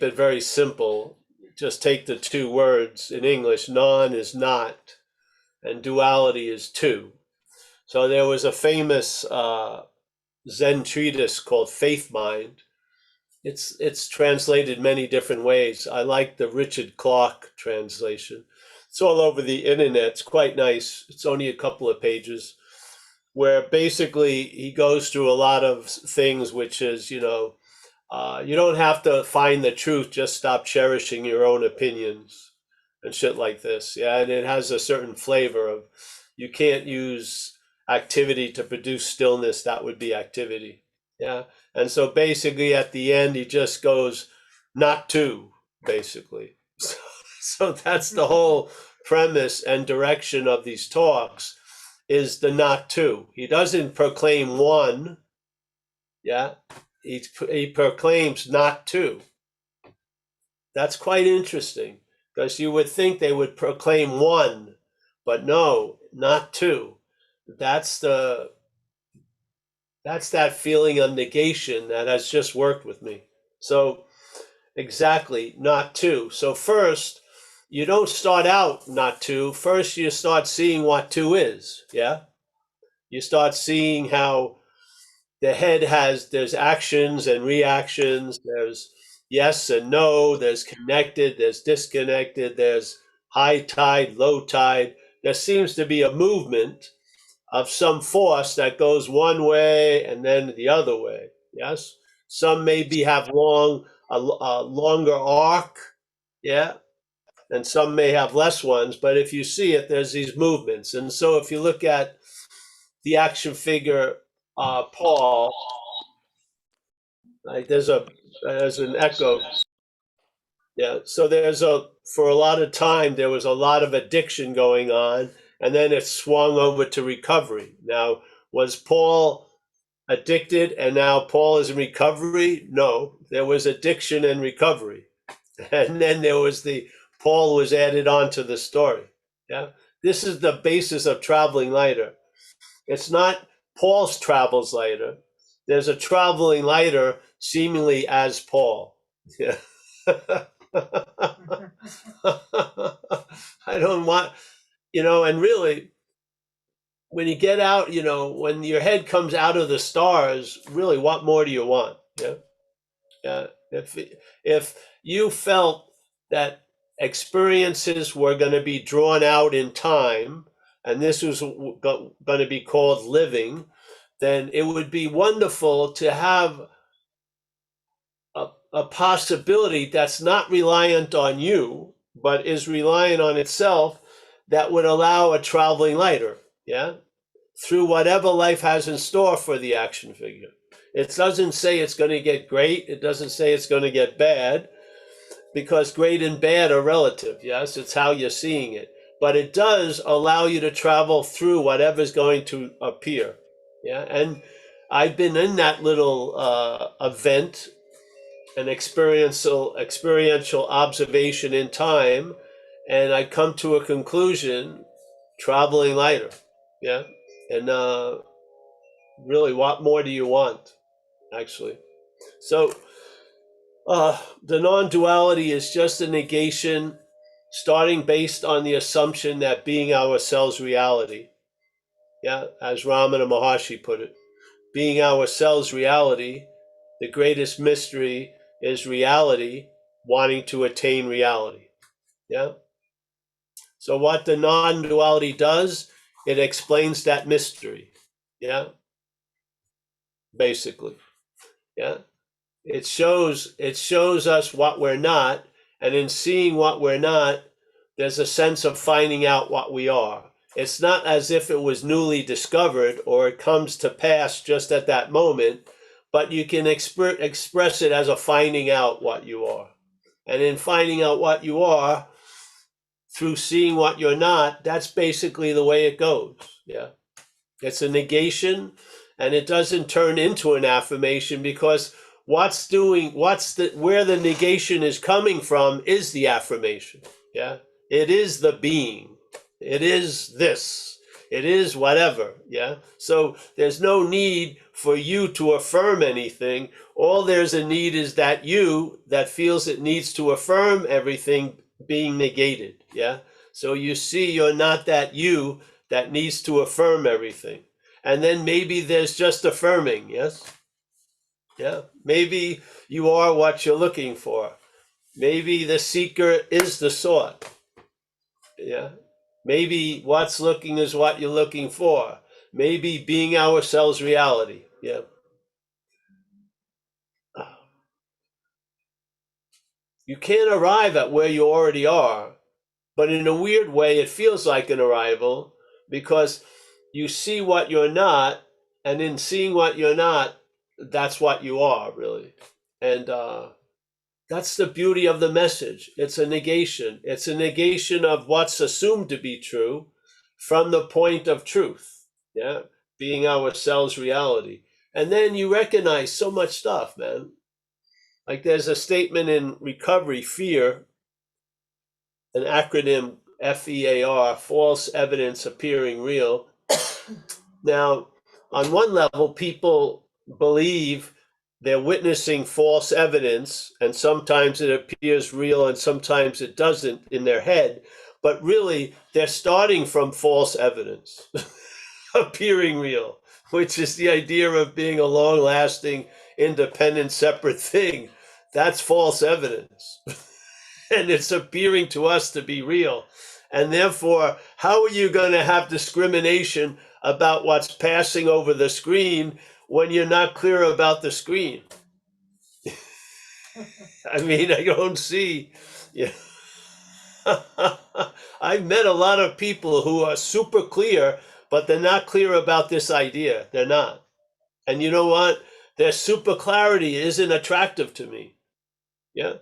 it very simple, just take the two words in English, non is not, and duality is two. So there was a famous Zen treatise called Faith Mind. It's translated many different ways. I like the Richard Clark translation. It's all over the internet. It's quite nice. It's only a couple of pages, where basically he goes through a lot of things, which is, you don't have to find the truth, just stop cherishing your own opinions and shit like this. Yeah, and it has a certain flavor of, you can't use activity to produce stillness. That would be activity. Yeah. And so basically at the end, he just goes, not to, basically. So that's the whole premise and direction of these talks, is the not to. He doesn't proclaim one. Yeah. He proclaims not to. That's quite interesting, because you would think they would proclaim one, but no, not two. That's that feeling of negation that has just worked with me. So exactly, not two. So first, you don't start out not two. First, you start seeing what two is. Yeah. You start seeing how the head there's actions and reactions. There's yes and no. There's connected. There's disconnected. There's high tide, low tide. There seems to be a movement of some force that goes one way and then the other way. Yes. Some maybe have a longer arc. Yeah. And some may have less ones, but if you see it, there's these movements. And so if you look at the action figure, Paul, like there's an echo. Yeah. So for a lot of time, there was a lot of addiction going on, and then it swung over to recovery. Now, was Paul addicted and now Paul is in recovery? No, there was addiction and recovery. And then there was Paul was added on to the story. Yeah. This is the basis of traveling lighter. It's not Paul's travels lighter. There's a traveling lighter seemingly as Paul. Yeah. I don't want, and really, when you get out, when your head comes out of the stars, really, what more do you want? Yeah. Yeah. If you felt that experiences were going to be drawn out in time, and this was going to be called living, then it would be wonderful to have a possibility that's not reliant on you, but is reliant on itself, that would allow a traveling lighter, yeah, through whatever life has in store for the action figure. It doesn't say it's going to get great. It doesn't say it's going to get bad, because great and bad are relative. Yes, it's how you're seeing it. But it does allow you to travel through whatever's going to appear. Yeah, and I've been in that little event, an experiential observation in time, and I come to a conclusion, traveling lighter. Yeah, and really, what more do you want, actually? So the non-duality is just a negation, starting based on the assumption that being ourselves reality. Yeah, as Ramana Maharshi put it, being ourselves reality, the greatest mystery is reality wanting to attain reality. Yeah. So what the non-duality does, it explains that mystery. Yeah. Basically. Yeah. It shows us what we're not, and in seeing what we're not, there's a sense of finding out what we are. It's not as if it was newly discovered or it comes to pass just at that moment, but you can express it as a finding out what you are. And in finding out what you are, through seeing what you're not, that's basically the way it goes. Yeah. It's a negation, and it doesn't turn into an affirmation, because where the negation is coming from is the affirmation. Yeah. It is the being. It is this. It is whatever. Yeah. So there's no need for you to affirm anything. All there's a need is that you that feels it needs to affirm everything being negated. Yeah. So you see, you're not that you that needs to affirm everything. And then maybe there's just affirming. Yes. Yeah. Maybe you are what you're looking for. Maybe the seeker is the sought. Yeah. Maybe what's looking is what you're looking for. Maybe being ourselves reality. Yeah. You can't arrive at where you already are, but in a weird way, it feels like an arrival because you see what you're not, and in seeing what you're not, that's what you are, really. And that's the beauty of the message. It's a negation. It's a negation of what's assumed to be true from the point of truth, yeah, being ourselves reality. And then you recognize so much stuff, man. Like there's a statement in recovery, fear, an acronym FEAR, false evidence appearing real. Now, on one level, people believe they're witnessing false evidence, and sometimes it appears real and sometimes it doesn't in their head, but really they're starting from false evidence appearing real, which is the idea of being a long lasting, independent, separate thing. That's false evidence. And it's appearing to us to be real. And therefore, how are you going to have discrimination about what's passing over the screen when you're not clear about the screen? I mean, I don't see. Yeah. I've met a lot of people who are super clear, but they're not clear about this idea. They're not. And you know what? Their super clarity isn't attractive to me. Yeah.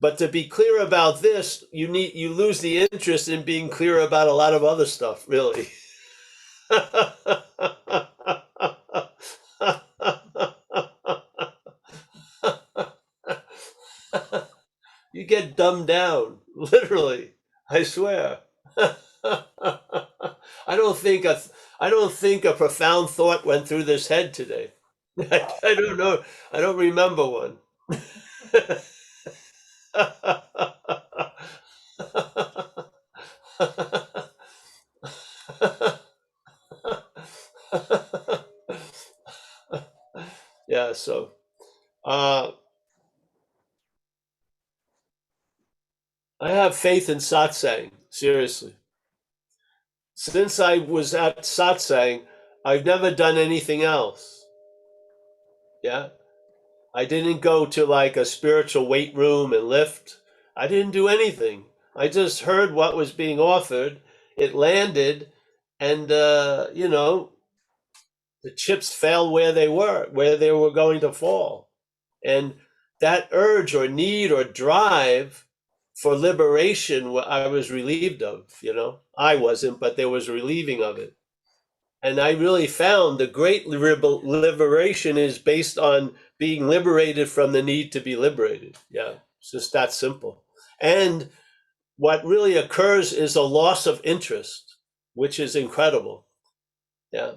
But to be clear about this, you lose the interest in being clear about a lot of other stuff, really. You get dumbed down, literally. I swear. I don't think a profound thought went through this head today. I don't know. I don't remember one. Yeah, so uh, I have faith in satsang, seriously. Since I was at satsang, I've never done anything else. Yeah. I didn't go to like a spiritual weight room and lift. I didn't do anything. I just heard what was being offered. It landed, and the chips fell where they were going to fall. And that urge or need or drive for liberation, I was relieved of. I wasn't, but there was relieving of it. And I really found the great liberation is based on being liberated from the need to be liberated. Yeah, it's just that simple. And what really occurs is a loss of interest, which is incredible. Yeah.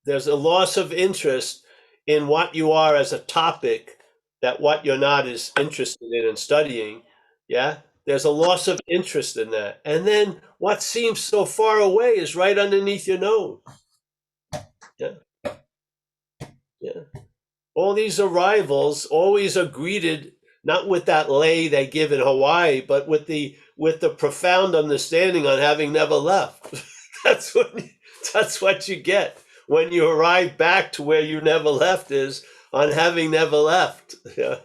There's a loss of interest in what you are as a topic that what you're not is interested in and studying. Yeah. There's a loss of interest in that. And then what seems so far away is right underneath your nose. Yeah. Yeah. All these arrivals always are greeted not with that lei they give in Hawaii, but with the profound understanding on having never left. that's what that's what you get when you arrive back to where you never left is on having never left. Yeah.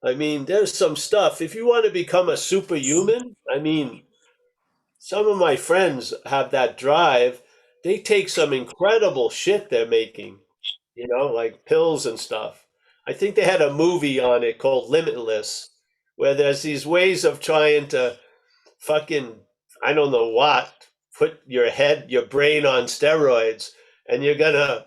I mean, there's some stuff. If you want to become a superhuman, I mean, some of my friends have that drive. They take some incredible shit they're making, like pills and stuff. I think they had a movie on it called Limitless, where there's these ways of trying to fucking, I don't know what, put your brain on steroids, and you're gonna,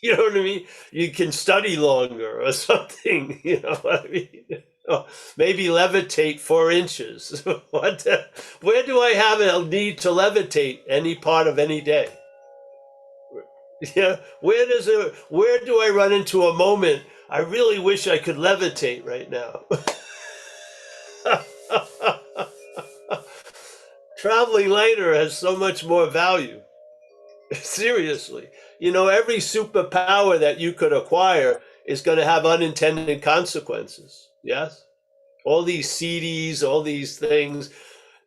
you know what I mean? You can study longer or something, you know what I mean? Oh, maybe levitate 4 inches. What? Where do I have a need to levitate any part of any day? Yeah, where do I run into a moment I really wish I could levitate right now? Traveling lighter has so much more value. Seriously. Every superpower that you could acquire is going to have unintended consequences. Yes? All these CDs, all these things.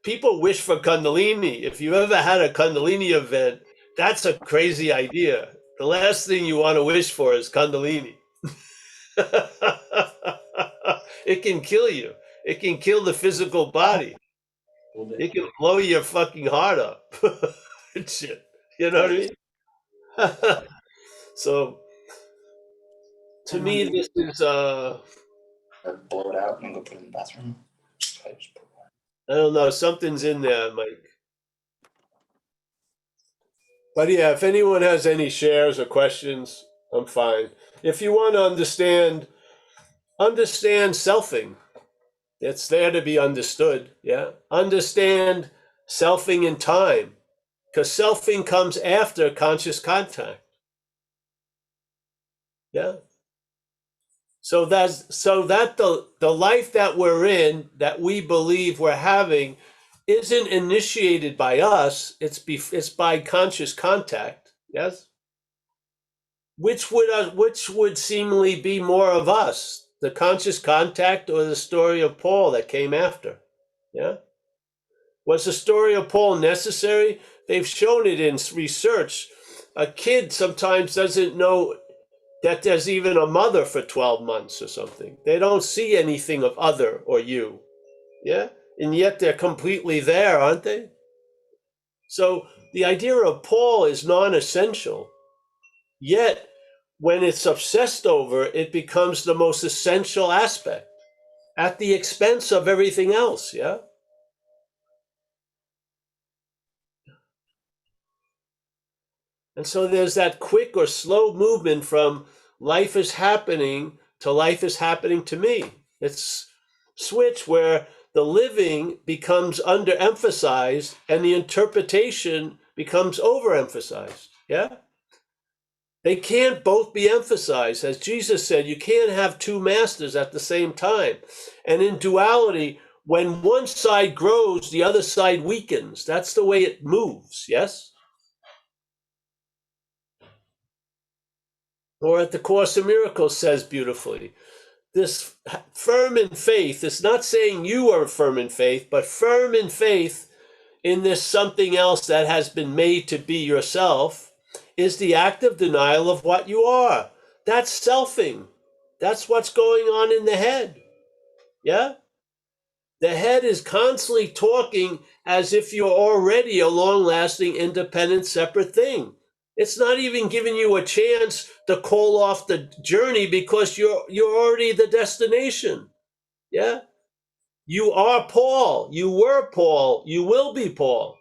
People wish for Kundalini. If you ever had a Kundalini event, that's a crazy idea. The last thing you want to wish for is Kundalini. It can kill you. It can kill the physical body. It can blow your fucking heart up. Shit. You know what I mean? So to me, this is blow it out and go put it in the bathroom. I don't know, something's in there, Mike. But yeah, if anyone has any shares or questions, I'm fine. If you want to understand selfing. It's there to be understood. Yeah. Understand selfing in time, because selfing comes after conscious contact. Yeah. So that the life that we're in, that we believe we're having, isn't initiated by us. It's by conscious contact. Yes. Which would seemingly be more of us, the conscious contact or the story of Paul that came after? Yeah. Was the story of Paul necessary? They've shown it in research. A kid sometimes doesn't know that there's even a mother for 12 months or something. They don't see anything of other or you. Yeah? And yet they're completely there, aren't they? So the idea of Paul is non-essential. Yet when it's obsessed over, it becomes the most essential aspect at the expense of everything else. Yeah? And so there's that quick or slow movement from life is happening to life is happening to me. It's switch where the living becomes underemphasized and the interpretation becomes overemphasized. Yeah? They can't both be emphasized. As Jesus said, you can't have two masters at the same time. And in duality, when one side grows, the other side weakens. That's the way it moves. Yes? Or at the Course in Miracles says beautifully, this firm in faith is not saying you are firm in faith, but firm in faith in this something else that has been made to be yourself is the active denial of what you are. That's selfing. That's what's going on in the head. Yeah? The head is constantly talking as if you're already a long-lasting, independent, separate thing. It's not even giving you a chance to call off the journey because you're already the destination. Yeah? You are Paul. You were Paul. You will be Paul.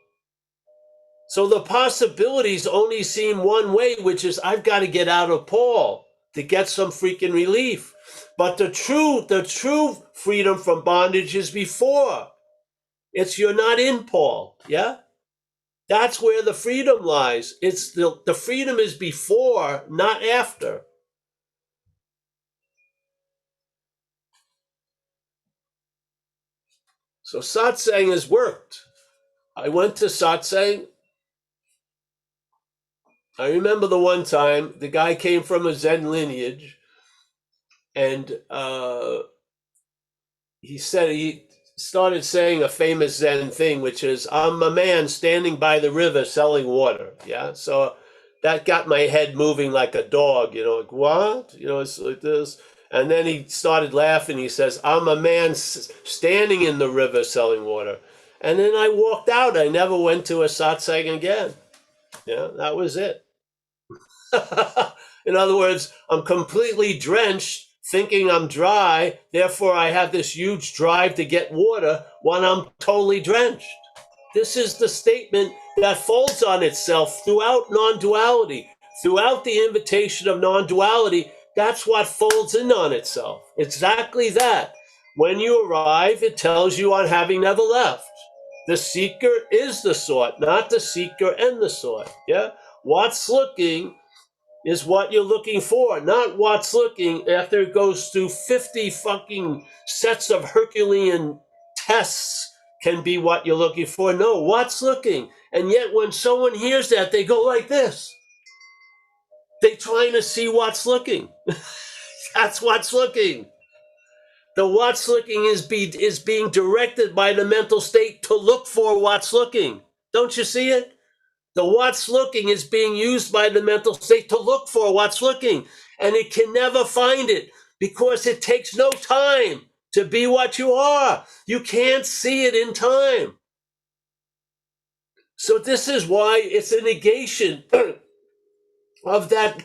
So the possibilities only seem one way, which is I've got to get out of Paul to get some freaking relief. But the true freedom from bondage is before. It's you're not in Paul. Yeah? That's where the freedom lies. It's the freedom is before, not after. So satsang has worked. I went to satsang. I remember the one time the guy came from a Zen lineage, and he started saying a famous Zen thing, which is, I'm a man standing by the river selling water. Yeah. So that got my head moving like a dog, like what? It's like this. And then he started laughing. He says, I'm a man standing in the river selling water. And then I walked out. I never went to a satsang again. Yeah, that was it. In other words, I'm completely drenched, thinking I'm dry. Therefore, I have this huge drive to get water when I'm totally drenched. This is the statement that folds on itself throughout non-duality, throughout the invitation of non-duality. That's what folds in on itself. Exactly that. When you arrive, it tells you on having never left. The seeker is the sought, not the seeker and the sought. Yeah? What's looking is what you're looking for, not what's looking after it goes through 50 fucking sets of Herculean tests can be what you're looking for. No, what's looking. And yet when someone hears that, they go like this. They're trying to see what's looking. That's what's looking. The what's looking is being directed by the mental state to look for what's looking. Don't you see it? The what's looking is being used by the mental state to look for what's looking. And it can never find it because it takes no time to be what you are. You can't see it in time. So this is why it's a negation of that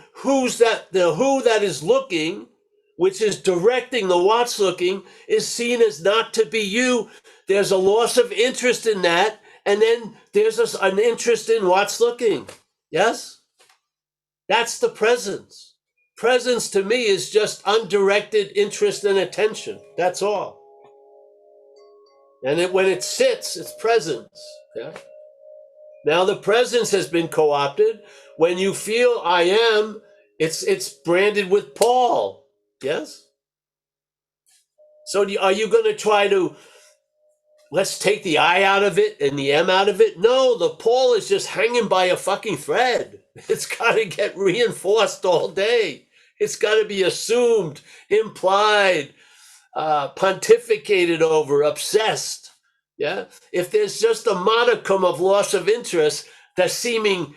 the who that is looking, which is directing the what's looking, is seen as not to be you. There's a loss of interest in that, and then there's an interest in what's looking. Yes? That's the presence. Presence to me is just undirected interest and attention. That's all. And when it sits, it's presence. Yeah? Now the presence has been co-opted. When you feel I am, it's branded with Paul. Yes? So are you going to try to, let's take the I out of it and the M out of it? No, the Paul is just hanging by a fucking thread. It's got to get reinforced all day. It's got to be assumed, implied, pontificated over, obsessed. Yeah? If there's just a modicum of loss of interest, the seeming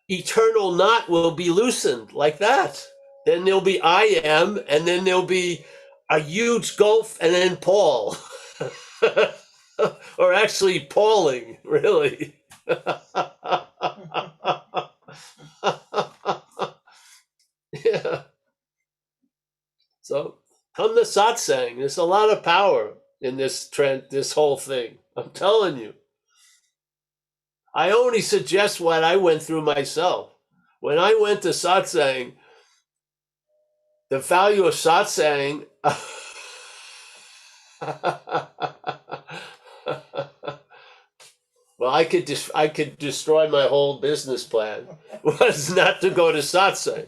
eternal knot will be loosened like that. Then there'll be I am, and then there'll be a huge gulf, and then Paul. Or actually Pauling, really. Yeah. So come to satsang. There's a lot of power in this trend, this whole thing. I'm telling you. I only suggest what I went through myself. When I went to satsang, the value of satsang. Well, I could destroy my whole business plan. Was not to go to satsang.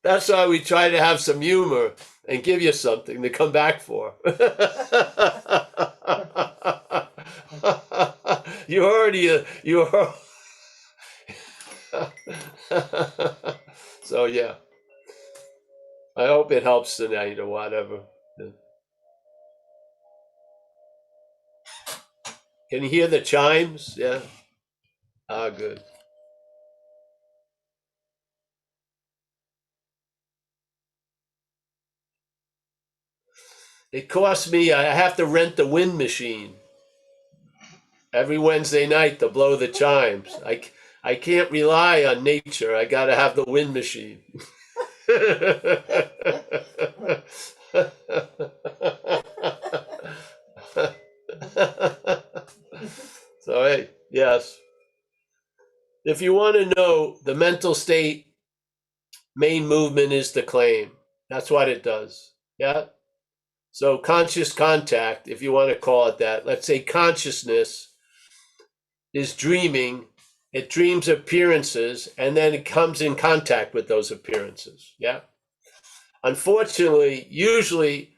That's why we try to have some humor and give you something to come back for. You're so yeah. I hope it helps tonight or whatever. Can you hear the chimes? Yeah. Ah, good. It costs me, I have to rent the wind machine every Wednesday night to blow the chimes. I can't rely on nature. I got to have the wind machine. So, hey, yes. If you want to know, the mental state main movement is the claim. That's what it does. Yeah? So conscious contact, if you want to call it that, let's say consciousness is dreaming. It dreams appearances, and then it comes in contact with those appearances. Yeah? Unfortunately, usually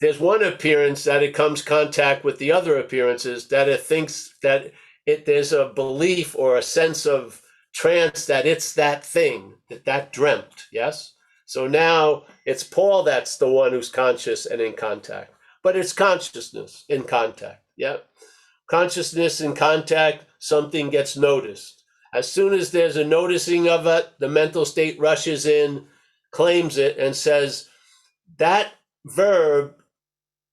there's one appearance that it comes contact with the other appearances that it thinks that there's a belief or a sense of trance that it's that thing, that dreamt, yes? So now it's Paul that's the one who's conscious and in contact. But it's consciousness in contact, yeah? Consciousness in contact, something gets noticed. As soon as there's a noticing of it, the mental state rushes in, claims it, and says, that verb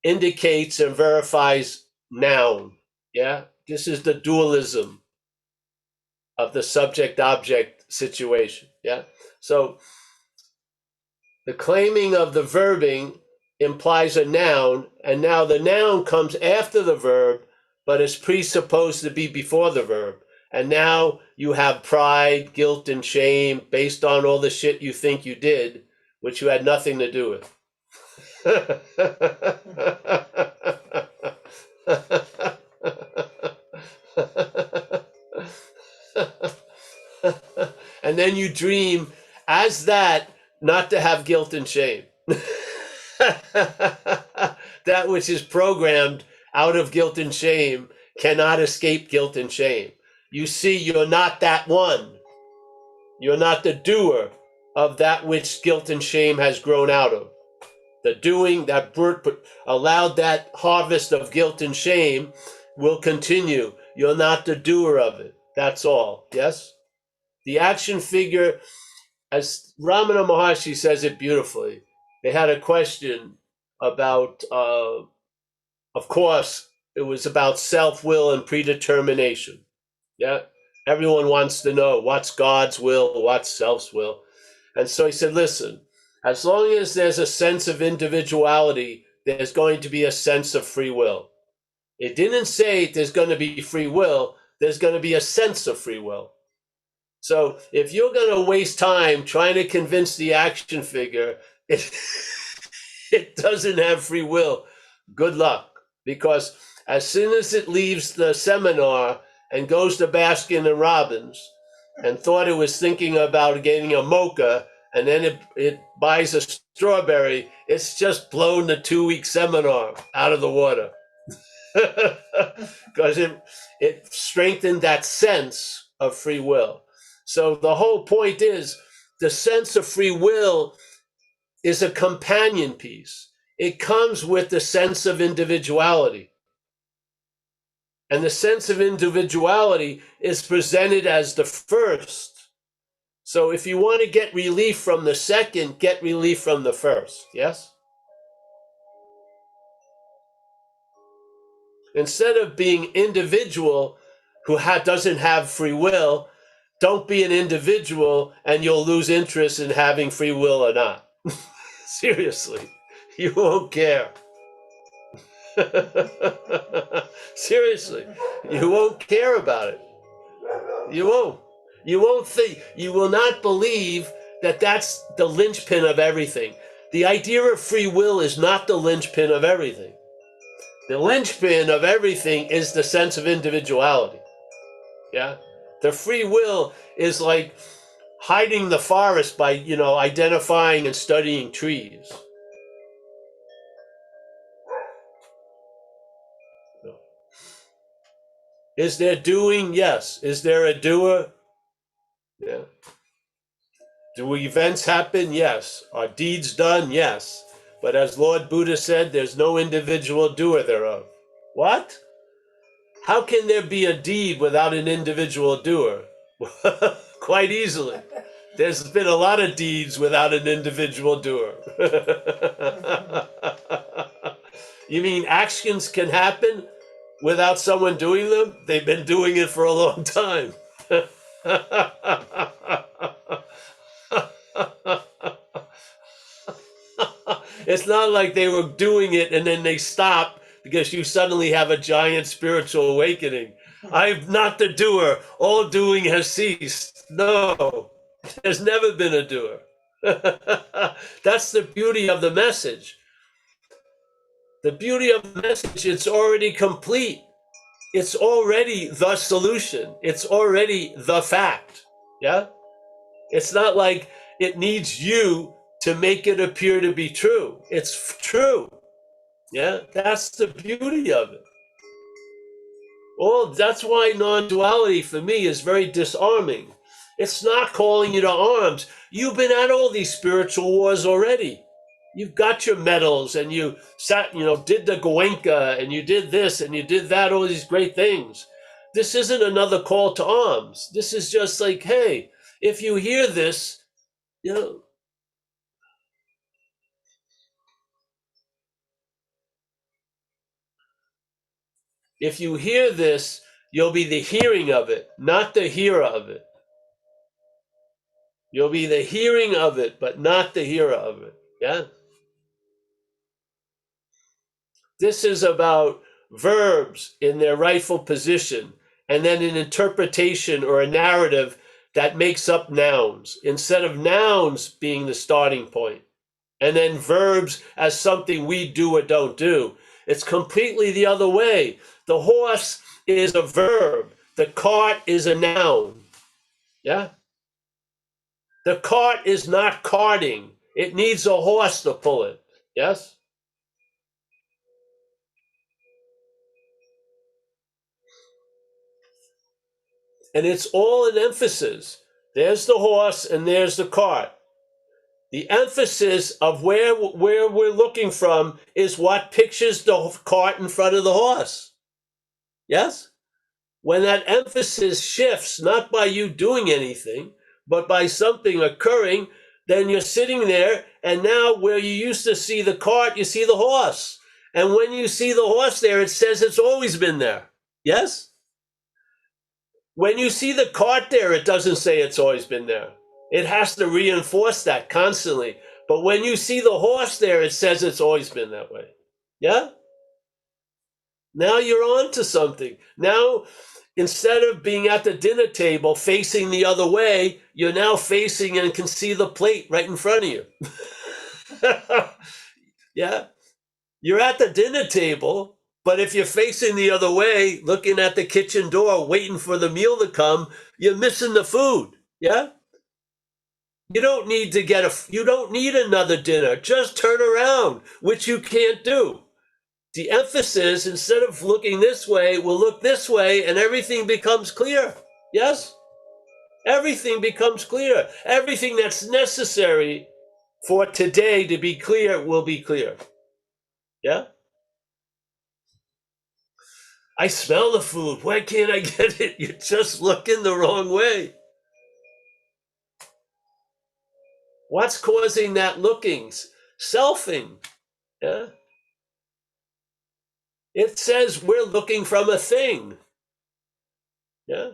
indicates and verifies noun. Yeah, this is the dualism of the subject-object situation. Yeah, so the claiming of the verbing implies a noun, and now the noun comes after the verb, but is presupposed to be before the verb. And now you have pride, guilt, and shame based on all the shit you think you did. which you had nothing to do with. And then you dream as that, not to have guilt and shame. That which is programmed out of guilt and shame cannot escape guilt and shame. You see, you're not that one. You're not the doer of that which guilt and shame has grown out of. The doing that allowed that harvest of guilt and shame will continue. You're not the doer of it. That's all. Yes? The action figure, as Ramana Maharshi says it beautifully, they had a question about, of course, it was about self-will and predetermination. Yeah? Everyone wants to know what's God's will, what's self's will. And so he said, listen, as long as there's a sense of individuality, there's going to be a sense of free will. It didn't say there's going to be free will, there's going to be a sense of free will. So if you're going to waste time trying to convince the action figure it doesn't have free will, good luck. Because as soon as it leaves the seminar and goes to Baskin and Robbins and thought it was thinking about getting a mocha, and then it buys a strawberry, it's just blown the 2-week seminar out of the water. Because it strengthened that sense of free will. So the whole point is the sense of free will is a companion piece. It comes with the sense of individuality. And the sense of individuality is presented as the first. So if you want to get relief from the second, get relief from the first. Yes? Instead of being individual who doesn't have free will, don't be an individual and you'll lose interest in having free will or not. Seriously, you won't care. Seriously, you won't care about it. You won't. You won't think, you will not believe that that's the linchpin of everything. The idea of free will is not the linchpin of everything. The linchpin of everything is the sense of individuality. Yeah? The free will is like hiding the forest by, identifying and studying trees. Is there doing? Yes. Is there a doer? Yeah. Do events happen? Yes. Are deeds done? Yes. But as Lord Buddha said, there's no individual doer thereof. What? How can there be a deed without an individual doer? Quite easily. There's been a lot of deeds without an individual doer. You mean actions can happen without someone doing them? They've been doing it for a long time. It's not like they were doing it and then they stop because you suddenly have a giant spiritual awakening. I'm not the doer. All doing has ceased. No, there's never been a doer. That's the beauty of the message. The beauty of the message, it's already complete. It's already the solution. It's already the fact. Yeah? It's not like it needs you to make it appear to be true. It's true. Yeah? That's the beauty of it. Well, that's why non-duality for me is very disarming. It's not calling you to arms. You've been at all these spiritual wars already. You've got your medals and you sat, did the Goenka and you did this and you did that, all these great things. This isn't another call to arms. This is just like, hey, if you hear this, if you hear this, you'll be the hearing of it, not the hearer of it. You'll be the hearing of it, but not the hearer of it. Yeah? This is about verbs in their rightful position, and then an interpretation or a narrative that makes up nouns, instead of nouns being the starting point. and then verbs as something we do or don't do. It's completely the other way. The horse is a verb. The cart is a noun. Yeah? The cart is not carting. It needs a horse to pull it. Yes? And it's all an emphasis. There's the horse and there's the cart. The emphasis of where we're looking from is what pictures the cart in front of the horse. Yes? When that emphasis shifts, not by you doing anything, but by something occurring, then you're sitting there, and now where you used to see the cart, you see the horse. And when you see the horse there, it says it's always been there. Yes? When you see the cart there, it doesn't say it's always been there. It has to reinforce that constantly. But when you see the horse there, it says it's always been that way. Yeah? Now you're on to something. Now, instead of being at the dinner table facing the other way, you're now facing and can see the plate right in front of you. Yeah? You're at the dinner table, but if you're facing the other way, looking at the kitchen door, waiting for the meal to come, you're missing the food. Yeah? You don't need to you don't need another dinner. Just turn around, which you can't do. The emphasis, instead of looking this way, will look this way, and everything becomes clear. Yes? Everything becomes clear. Everything that's necessary for today to be clear will be clear. Yeah? I smell the food. Why can't I get it? You're just looking the wrong way. What's causing that looking? Selfing. Yeah? It says we're looking from a thing. Yeah?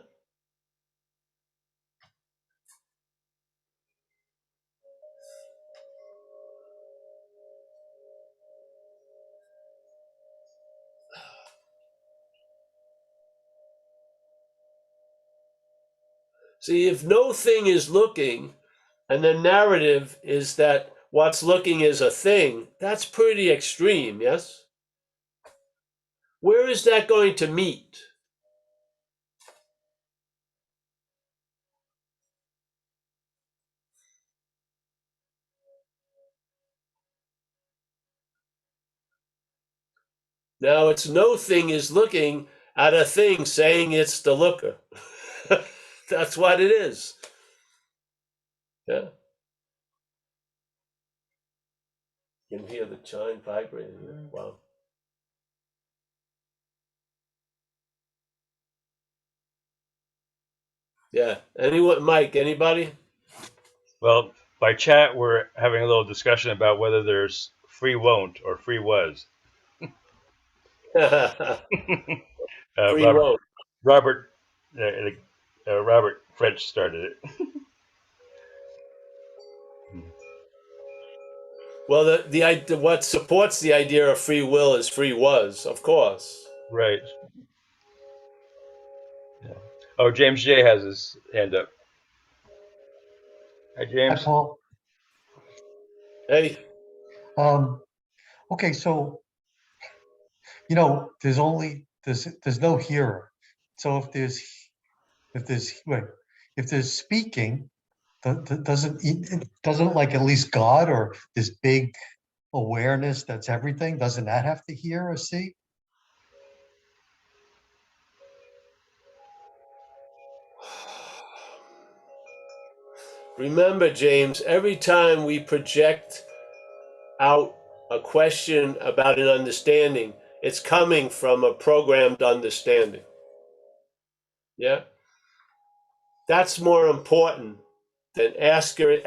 See, if no thing is looking, and the narrative is that what's looking is a thing, that's pretty extreme, yes? Where is that going to meet? Now, it's no thing is looking at a thing saying it's the looker. That's what it is. Yeah. You can hear the chime vibrating here. Wow. Yeah. Anyone, Mike, anybody? Well, by chat, we're having a little discussion about whether there's free won't or free was. Free Robert won't. Robert Robert French started it. Well, what supports the idea of free will is free was, of course. Right. Yeah. Oh, James J has his hand up. Hi, Hi, James. Paul. Hey. Okay, so there's no hearer. So if there's speaking, doesn't like at least God or this big awareness that's everything, doesn't that have to hear or see? Remember, James, every time we project out a question about an understanding, it's coming from a programmed understanding. Yeah? That's more important than answering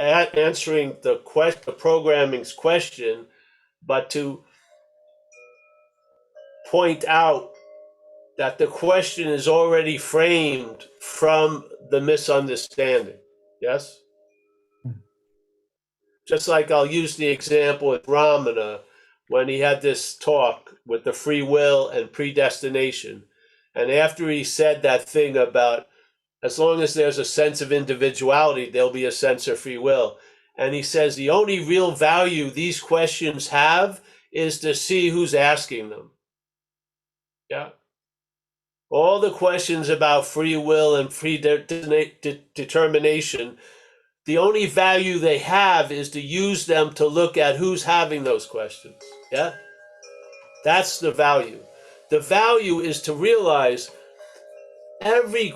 the programming's question, but to point out that the question is already framed from the misunderstanding. Yes? Just like I'll use the example with Ramana when he had this talk with the free will and predestination. And after he said that thing about as long as there's a sense of individuality, there'll be a sense of free will. And he says the only real value these questions have is to see who's asking them. Yeah. All the questions about free will and free determination, the only value they have is to use them to look at who's having those questions. Yeah. That's the value. The value is to realize every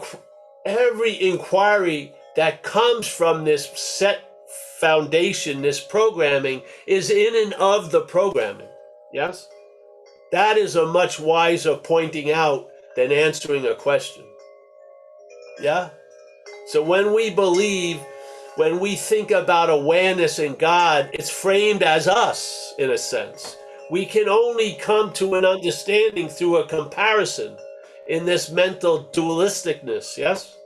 inquiry that comes from this set foundation, this programming, is in and of the programming. Yes? That is a much wiser pointing out than answering a question. Yeah? So when we believe, when we think about awareness in God, it's framed as us, in a sense. We can only come to an understanding through a comparison in this mental dualisticness, yes?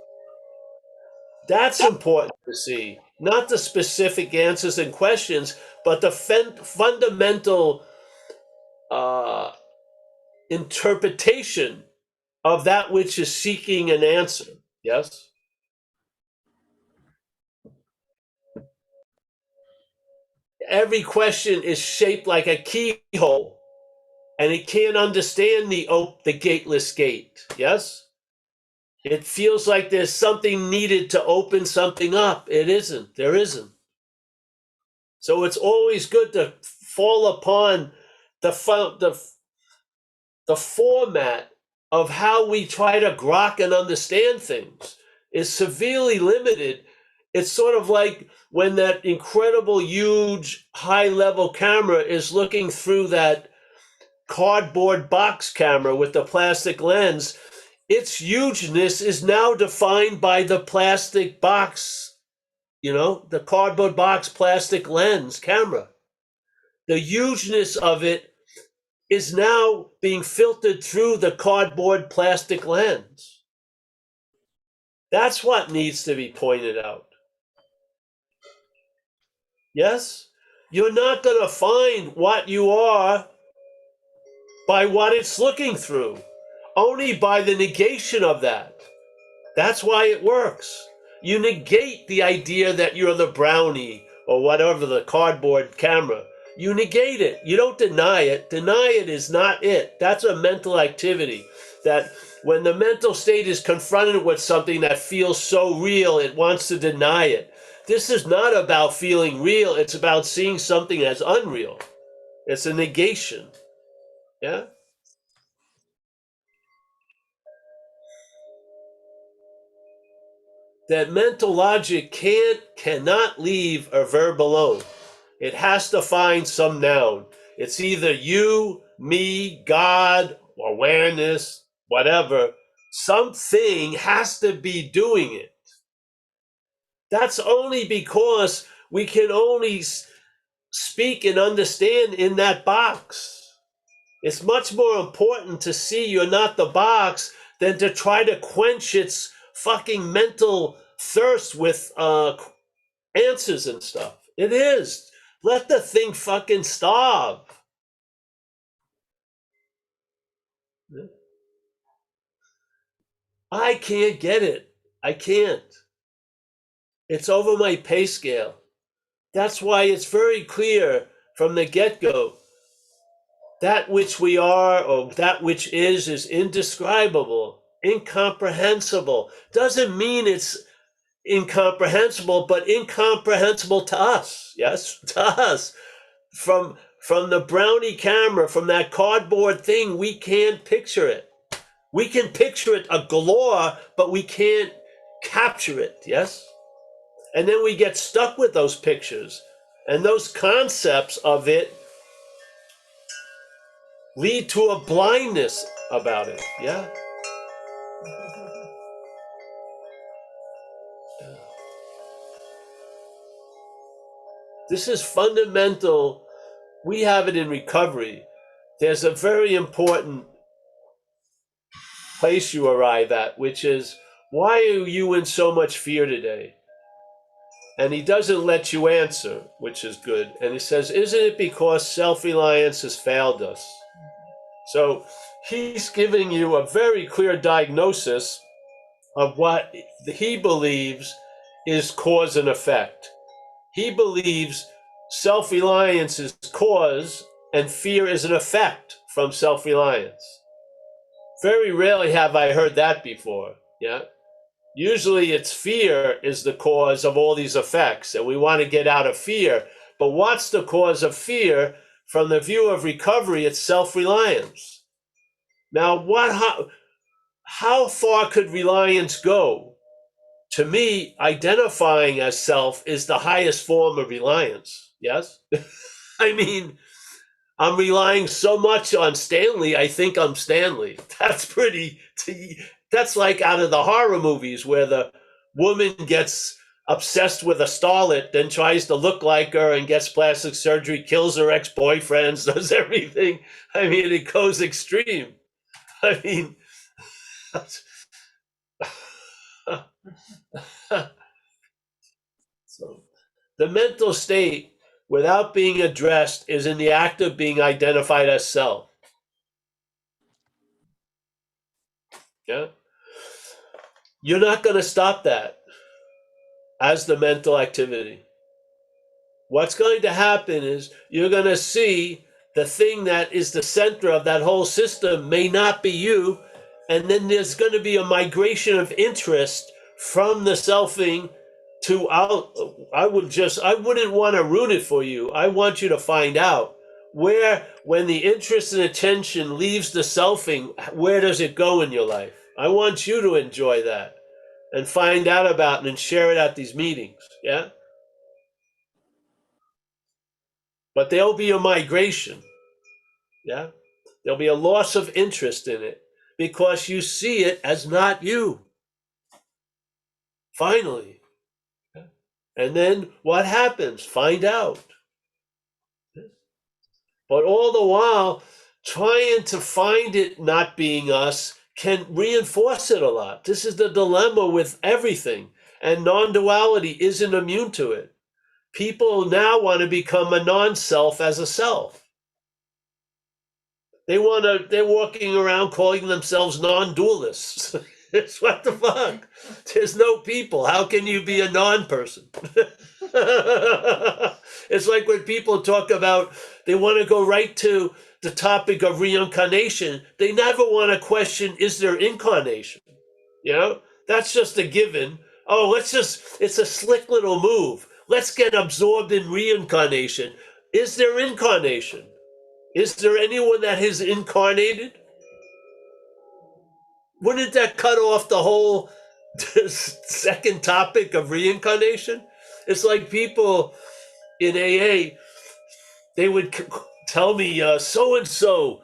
That's important to see. Not the specific answers and questions, but the fundamental interpretation of that which is seeking an answer, yes? Every question is shaped like a keyhole, and it can't understand the gateless gate, yes? It feels like there's something needed to open something up. It isn't. There isn't. So it's always good to fall upon the format of how we try to grok and understand things is severely limited. It's sort of like when that incredible, huge, high-level camera is looking through that cardboard box camera with the plastic lens. Its hugeness is now defined by the plastic box, the cardboard box plastic lens camera. The hugeness of it is now being filtered through the cardboard plastic lens. That's what needs to be pointed out. Yes? You're not going to find what you are by what it's looking through, only by the negation of that. That's why it works. You negate the idea that you're the brownie or whatever, the cardboard camera. You negate it. You don't deny it. Deny it is not it. That's a mental activity that when the mental state is confronted with something that feels so real, it wants to deny it. This is not about feeling real. It's about seeing something as unreal. It's a negation. Yeah? That mental logic cannot leave a verb alone. It has to find some noun. It's either you, me, God, awareness, whatever. Something has to be doing it. That's only because we can only speak and understand in that box. It's much more important to see you're not the box than to try to quench its fucking mental thirst with answers and stuff. It is. Let the thing fucking starve. I can't get it. I can't. It's over my pay scale. That's why it's very clear from the get-go. That which we are or that which is indescribable, incomprehensible. Doesn't mean it's incomprehensible, but incomprehensible to us. Yes, to us. From the brownie camera, from that cardboard thing, we can't picture it. We can picture it a galore, but we can't capture it. Yes? And then we get stuck with those pictures. And those concepts of it lead to a blindness about it. Yeah? This is fundamental. We have it in recovery. There's a very important place you arrive at, which is, why are you in so much fear today? And he doesn't let you answer, which is good. And he says, isn't it because self-reliance has failed us? So he's giving you a very clear diagnosis of what he believes is cause and effect. He believes self-reliance is cause and fear is an effect from self-reliance. Very rarely have I heard that before. Yeah. Usually it's fear is the cause of all these effects, and we want to get out of fear. But what's the cause of fear? From the view of recovery, it's self-reliance. Now, how far could reliance go? To me, identifying as self is the highest form of reliance. Yes? I mean, I'm relying so much on Stanley, I think I'm Stanley. That's like out of the horror movies where the woman gets obsessed with a starlet, then tries to look like her and gets plastic surgery, kills her ex-boyfriends, does everything. I mean, it goes extreme. I mean, so the mental state without being addressed is in the act of being identified as self. Yeah. You're not going to stop that as the mental activity. What's going to happen is you're going to see the thing that is the center of that whole system may not be you. And then there's going to be a migration of interest from the selfing to out. I wouldn't want to ruin it for you. I want you to find out where, when the interest and attention leaves the selfing, where does it go in your life? I want you to enjoy that and find out about it and share it at these meetings. Yeah. But there'll be a migration. Yeah. There'll be a loss of interest in it because you see it as not you. Finally. And then what happens? Find out. But all the while, trying to find it not being us can reinforce it a lot. This is the dilemma with everything. And non-duality isn't immune to it. People now want to become a non-self as a self. They're walking around calling themselves non-dualists. It's what the fuck? There's no people. How can you be a non-person? It's like when people talk about they want to go right to the topic of reincarnation. They never want to question, is there incarnation? You know, that's just a given. Oh, it's a slick little move. Let's get absorbed in reincarnation. Is there incarnation? Is there anyone that has incarnated? Wouldn't that cut off the whole second topic of reincarnation? It's like people in AA, they would tell me, so and so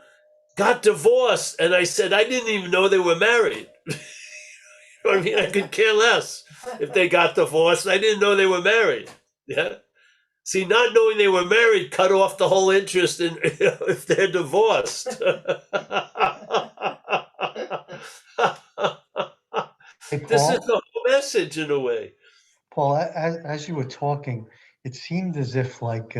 got divorced. And I said, I didn't even know they were married. I mean, I could care less if they got divorced. I didn't know they were married. Yeah. See, not knowing they were married cut off the whole interest in if they're divorced. Hey, This is Paul, the whole message in a way. Paul, as you were talking, it seemed as if like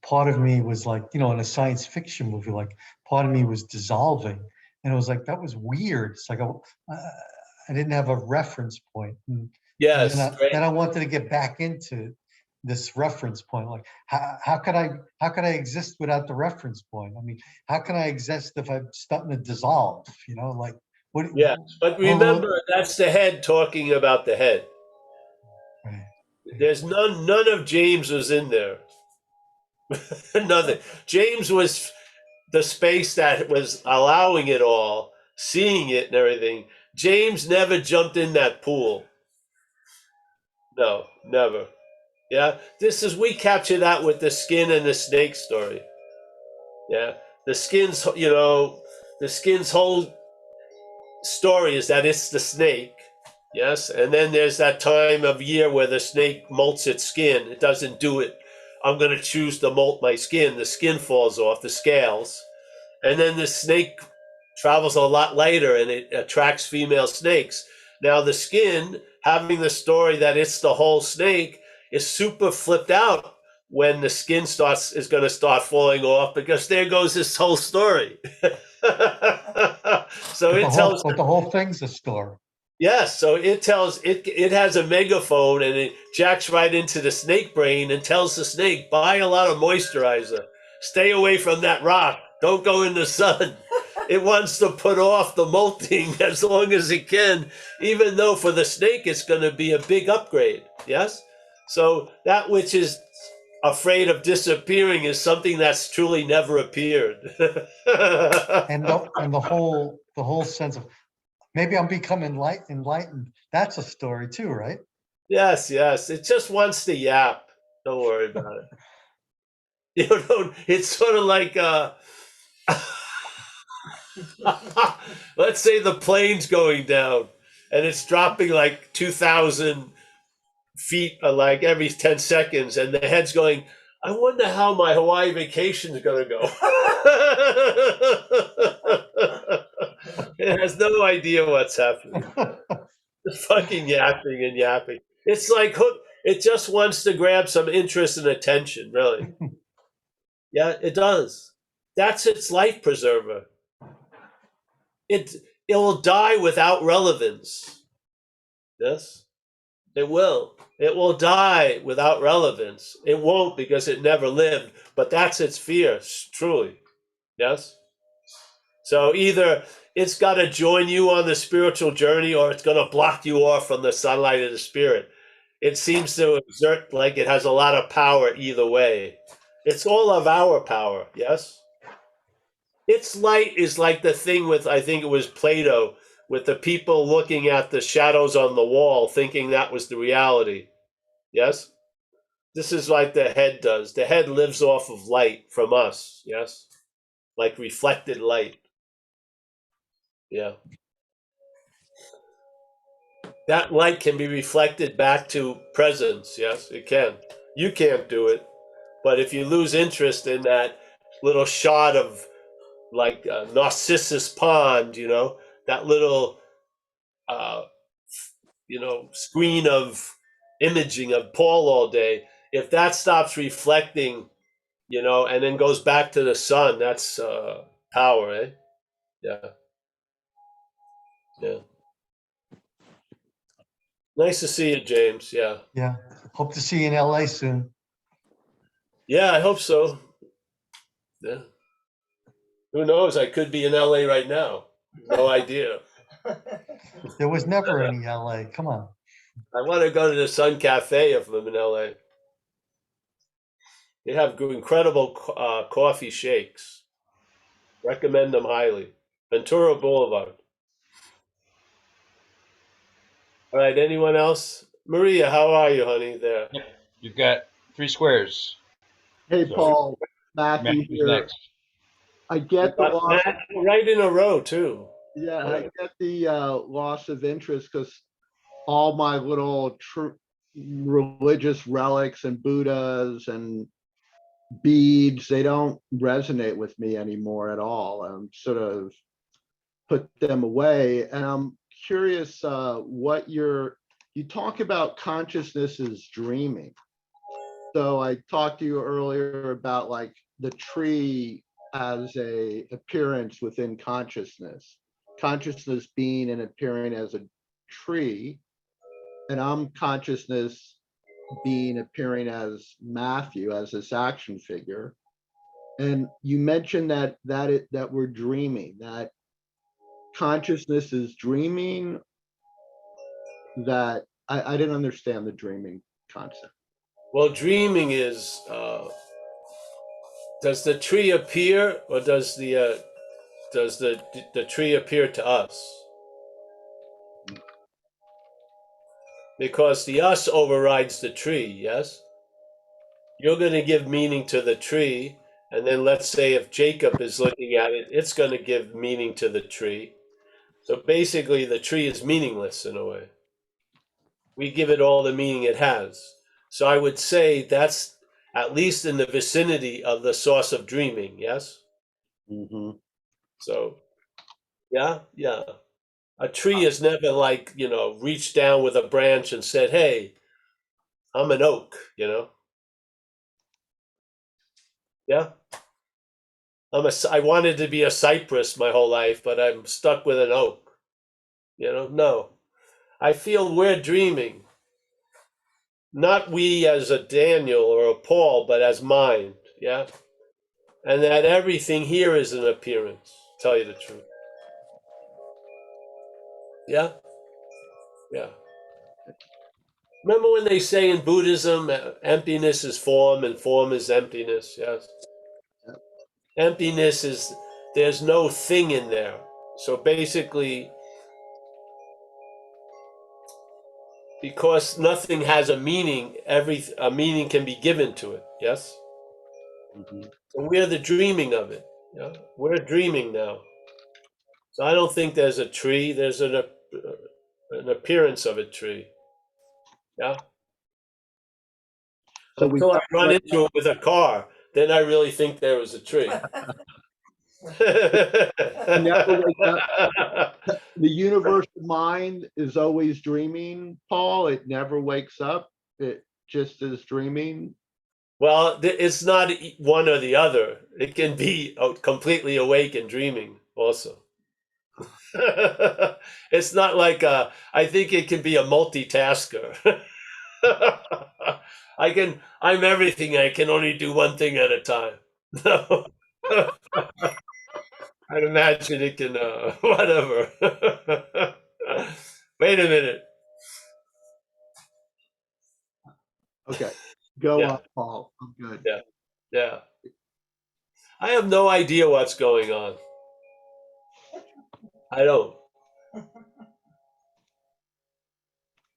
part of me was like, you know, in a science fiction movie, like part of me was dissolving. And it was like, that was weird. It's like, I didn't have a reference point. And then Yes, great. I wanted to get back into this reference point. Like, how could I exist without the reference point? I mean, how can I exist if I'm starting to dissolve? You know, like what? Yeah, but remember, that's the head talking about the head. Right. There's none of James was in there. Nothing. James was the space that was allowing it all, seeing it and everything. James never jumped in that pool. No, never. Yeah, we capture that with the skin and the snake story. Yeah, the skin's whole story is that it's the snake. Yes, and then there's that time of year where the snake molts its skin. It doesn't do it. I'm going to choose to molt my skin. The skin falls off, the scales. And then the snake travels a lot later and it attracts female snakes. Now the skin, having the story that it's the whole snake, is super flipped out when the skin is going to start falling off because there goes this whole story. So it tells But the whole thing's a story. Yes, so it tells it has a megaphone and it jacks right into the snake brain and tells the snake, buy a lot of moisturizer. Stay away from that rock. Don't go in the sun. It wants to put off the molting as long as it can, even though for the snake it's going to be a big upgrade. Yes? So that which is afraid of disappearing is something that's truly never appeared. And the whole sense of maybe I'm becoming enlightened. That's a story too, right? Yes, yes. It just wants to yap. Don't worry about it. You know, it's sort of like let's say the plane's going down and it's dropping like 2,000 feet like every 10 seconds, and the head's going, I wonder how my Hawaii vacation is going to go. It has no idea what's happening. It's fucking yapping and yapping. It's like hook. It just wants to grab some interest and attention, really. Yeah, it does. That's its life preserver. It it will die without relevance. Yes, it will. It will die without relevance. It won't because it never lived. But that's its fear, truly. Yes. So either it's got to join you on the spiritual journey, or it's going to block you off from the sunlight of the spirit. It seems to exert like it has a lot of power either way. It's all of our power. Yes. Its light is like the thing with, I think it was Plato, with the people looking at the shadows on the wall, thinking that was the reality. Yes? This is like the head does. The head lives off of light from us. Yes? Like reflected light. Yeah. That light can be reflected back to presence. Yes, it can. You can't do it. But if you lose interest in that little shot of like Narcissus Pond, that little uh, screen of imaging of Paul all day, if that stops reflecting, and then goes back to the sun, that's power, eh? Yeah, yeah. Nice to see you, James. Yeah, Yeah. Hope to see you in LA soon. yeah. I hope so. Yeah. Who knows? I could be in LA right now. No idea. There was never any LA. Come on. I want to go to the Sun Cafe if I'm in LA. They have incredible coffee shakes. Recommend them highly. Ventura Boulevard. All right. Anyone else? Maria, how are you, honey? There. Yep. You've got 3 squares. Hey, So Paul, Matthew Matthew's here. next. I We get the got loss. Matt right in a row too. Yeah, All I right. get the loss of interest because all my little religious relics and Buddhas and beads, they don't resonate with me anymore at all. I'm sort of put them away. And I'm curious what you talk about consciousness as dreaming. So I talked to you earlier about like the tree as a appearance within consciousness being and appearing as a tree, and I'm consciousness being appearing as Matthew, as this action figure. And you mentioned that we're dreaming, that consciousness is dreaming, that I didn't understand the dreaming concept. Well, dreaming is does the tree appear, or does the tree appear to us? Because the us overrides the tree. Yes, you're going to give meaning to the tree, and then let's say if Jacob is looking at it, it's going to give meaning to the tree. So basically, the tree is meaningless in a way. We give it all the meaning it has. So I would say that's at least in the vicinity of the source of dreaming. Yes. Mm-hmm. So yeah, yeah. A tree has never like reached down with a branch and said, "Hey, I'm an oak." Yeah. I wanted to be a cypress my whole life, but I'm stuck with an oak. No. I feel we're dreaming. Not we as a Daniel or a Paul, but as mind, yeah? And that everything here is an appearance, tell you the truth. Yeah? Yeah. Remember when they say in Buddhism, emptiness is form and form is emptiness, yes? Emptiness is, there's no thing in there. So basically, because nothing has a meaning, a meaning can be given to it, yes? Mhm. And we're the dreaming of it. Yeah? We're dreaming now. So I don't think there's a tree. There's an appearance of a tree. Yeah. So we Until I never run wake into it with a car, then I really think there was a tree. we never wake up. The universal mind is always dreaming, Paul. It never wakes up. It just is dreaming. Well, it's not one or the other. It can be completely awake and dreaming also. It's not like I think it can be a multitasker. I'm everything. I can only do one thing at a time. No. I'd imagine it can, whatever. Wait a minute. Okay, go Yeah, on, Paul. I'm good. yeah, yeah. I have no idea what's going on. I don't.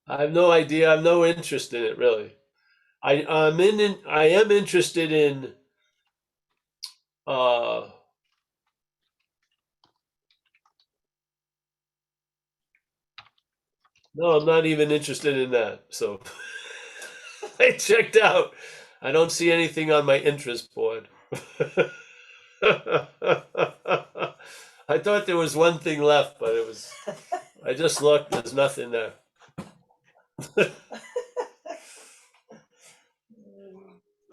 I have no idea. I have no interest in it, really. I am interested in, uh, no, I'm not even interested in that. So I checked out. I don't see anything on my interest board. I thought there was one thing left, but I just looked, there's nothing there.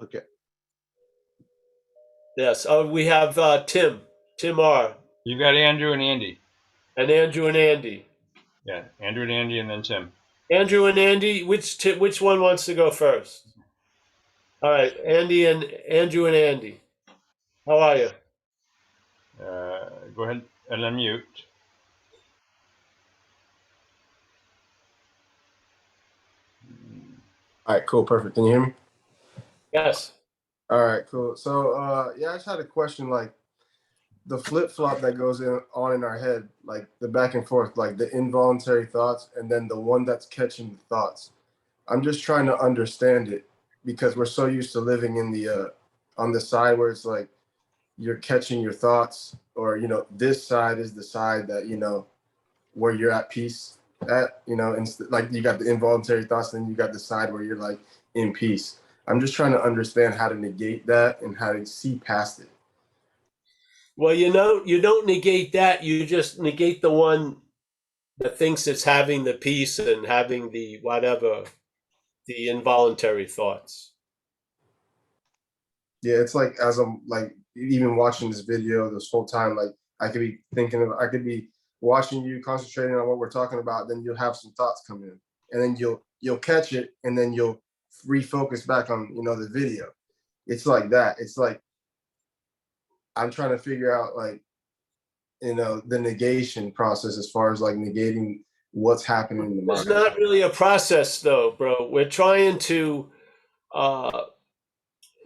Okay, Yes. Oh, we have Tim R, You've got Andrew and Andy. and Andrew and Andy. Yeah, Andrew and Andy, and then Tim. Andrew and Andy, which one wants to go first? All right, Andrew and Andy. How are you? Go ahead and unmute. All right, cool, perfect. Can you hear me? Yes. All right, cool. So, yeah, I just had a question, like the flip flop that goes on in our head, like the back and forth, like the involuntary thoughts, and then the one that's catching the thoughts. I'm just trying to understand it because we're so used to living in the on the side where it's like you're catching your thoughts, or this side is the side that where you're at peace at, and like you got the involuntary thoughts, then you got the side where you're like in peace. I'm just trying to understand how to negate that and how to see past it. Well, you don't negate that. You just negate the one that thinks it's having the peace and having the whatever, the involuntary thoughts. Yeah, it's like as I'm like even watching this video this whole time, like I could be watching you, concentrating on what we're talking about, then you'll have some thoughts come in. And then you'll catch it and then you'll refocus back on, the video. It's like that. It's like I'm trying to figure out like, the negation process as far as like negating what's happening in the It's mind. not really a process, though, bro. We're trying to. Uh,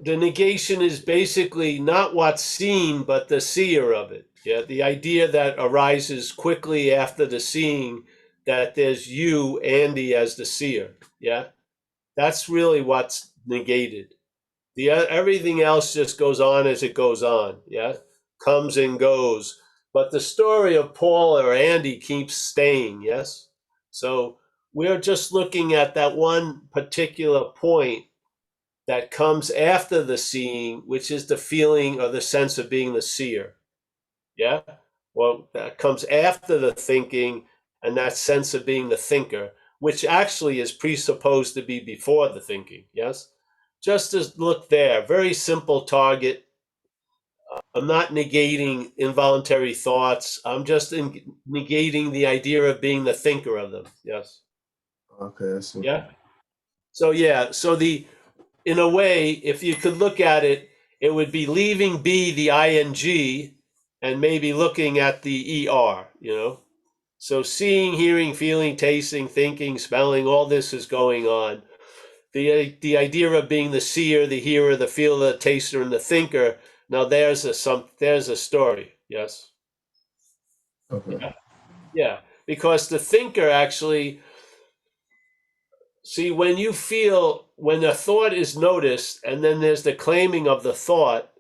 the negation is basically not what's seen, but the seer of it. Yeah, the idea that arises quickly after the seeing, that there's you, Andy, as the seer. Yeah, that's really what's negated. The everything else just goes on as it goes on. Yeah, comes and goes. But the story of Paul or Andy keeps staying. Yes, so we're just looking at that one particular point that comes after the seeing, which is the feeling or the sense of being the seer. Yeah, well, that comes after the thinking, and that sense of being the thinker, which actually is presupposed to be before the thinking. Yes, just as look there, very simple target. I'm not negating involuntary thoughts. I'm just negating the idea of being the thinker of them. Yes. Okay, I see. Yeah. So in a way, if you could look at it, it would be leaving be the ing and maybe looking at the er, So seeing, hearing, feeling, tasting, thinking, smelling, all this is going on. The idea of being the seer, the hearer, the feeler, the taster, and the thinker. Now there's a story. Yes. Okay. Yeah. Yeah. Because the thinker actually, see, when a thought is noticed, and then there's the claiming of the thought,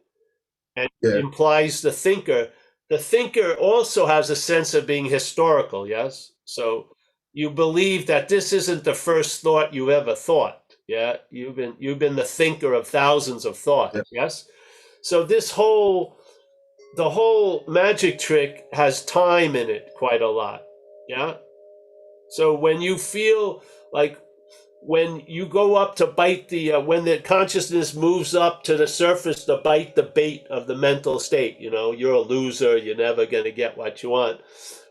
and Yeah. implies the thinker. The thinker also has a sense of being historical, yes? So you believe that this isn't the first thought you ever thought. Yeah, you've been the thinker of thousands of thoughts, Yeah. yes? So the whole magic trick has time in it quite a lot. Yeah. So when you feel like when you go up to bite when the consciousness moves up to the surface to bite the bait of the mental state, you're a loser, you're never going to get what you want.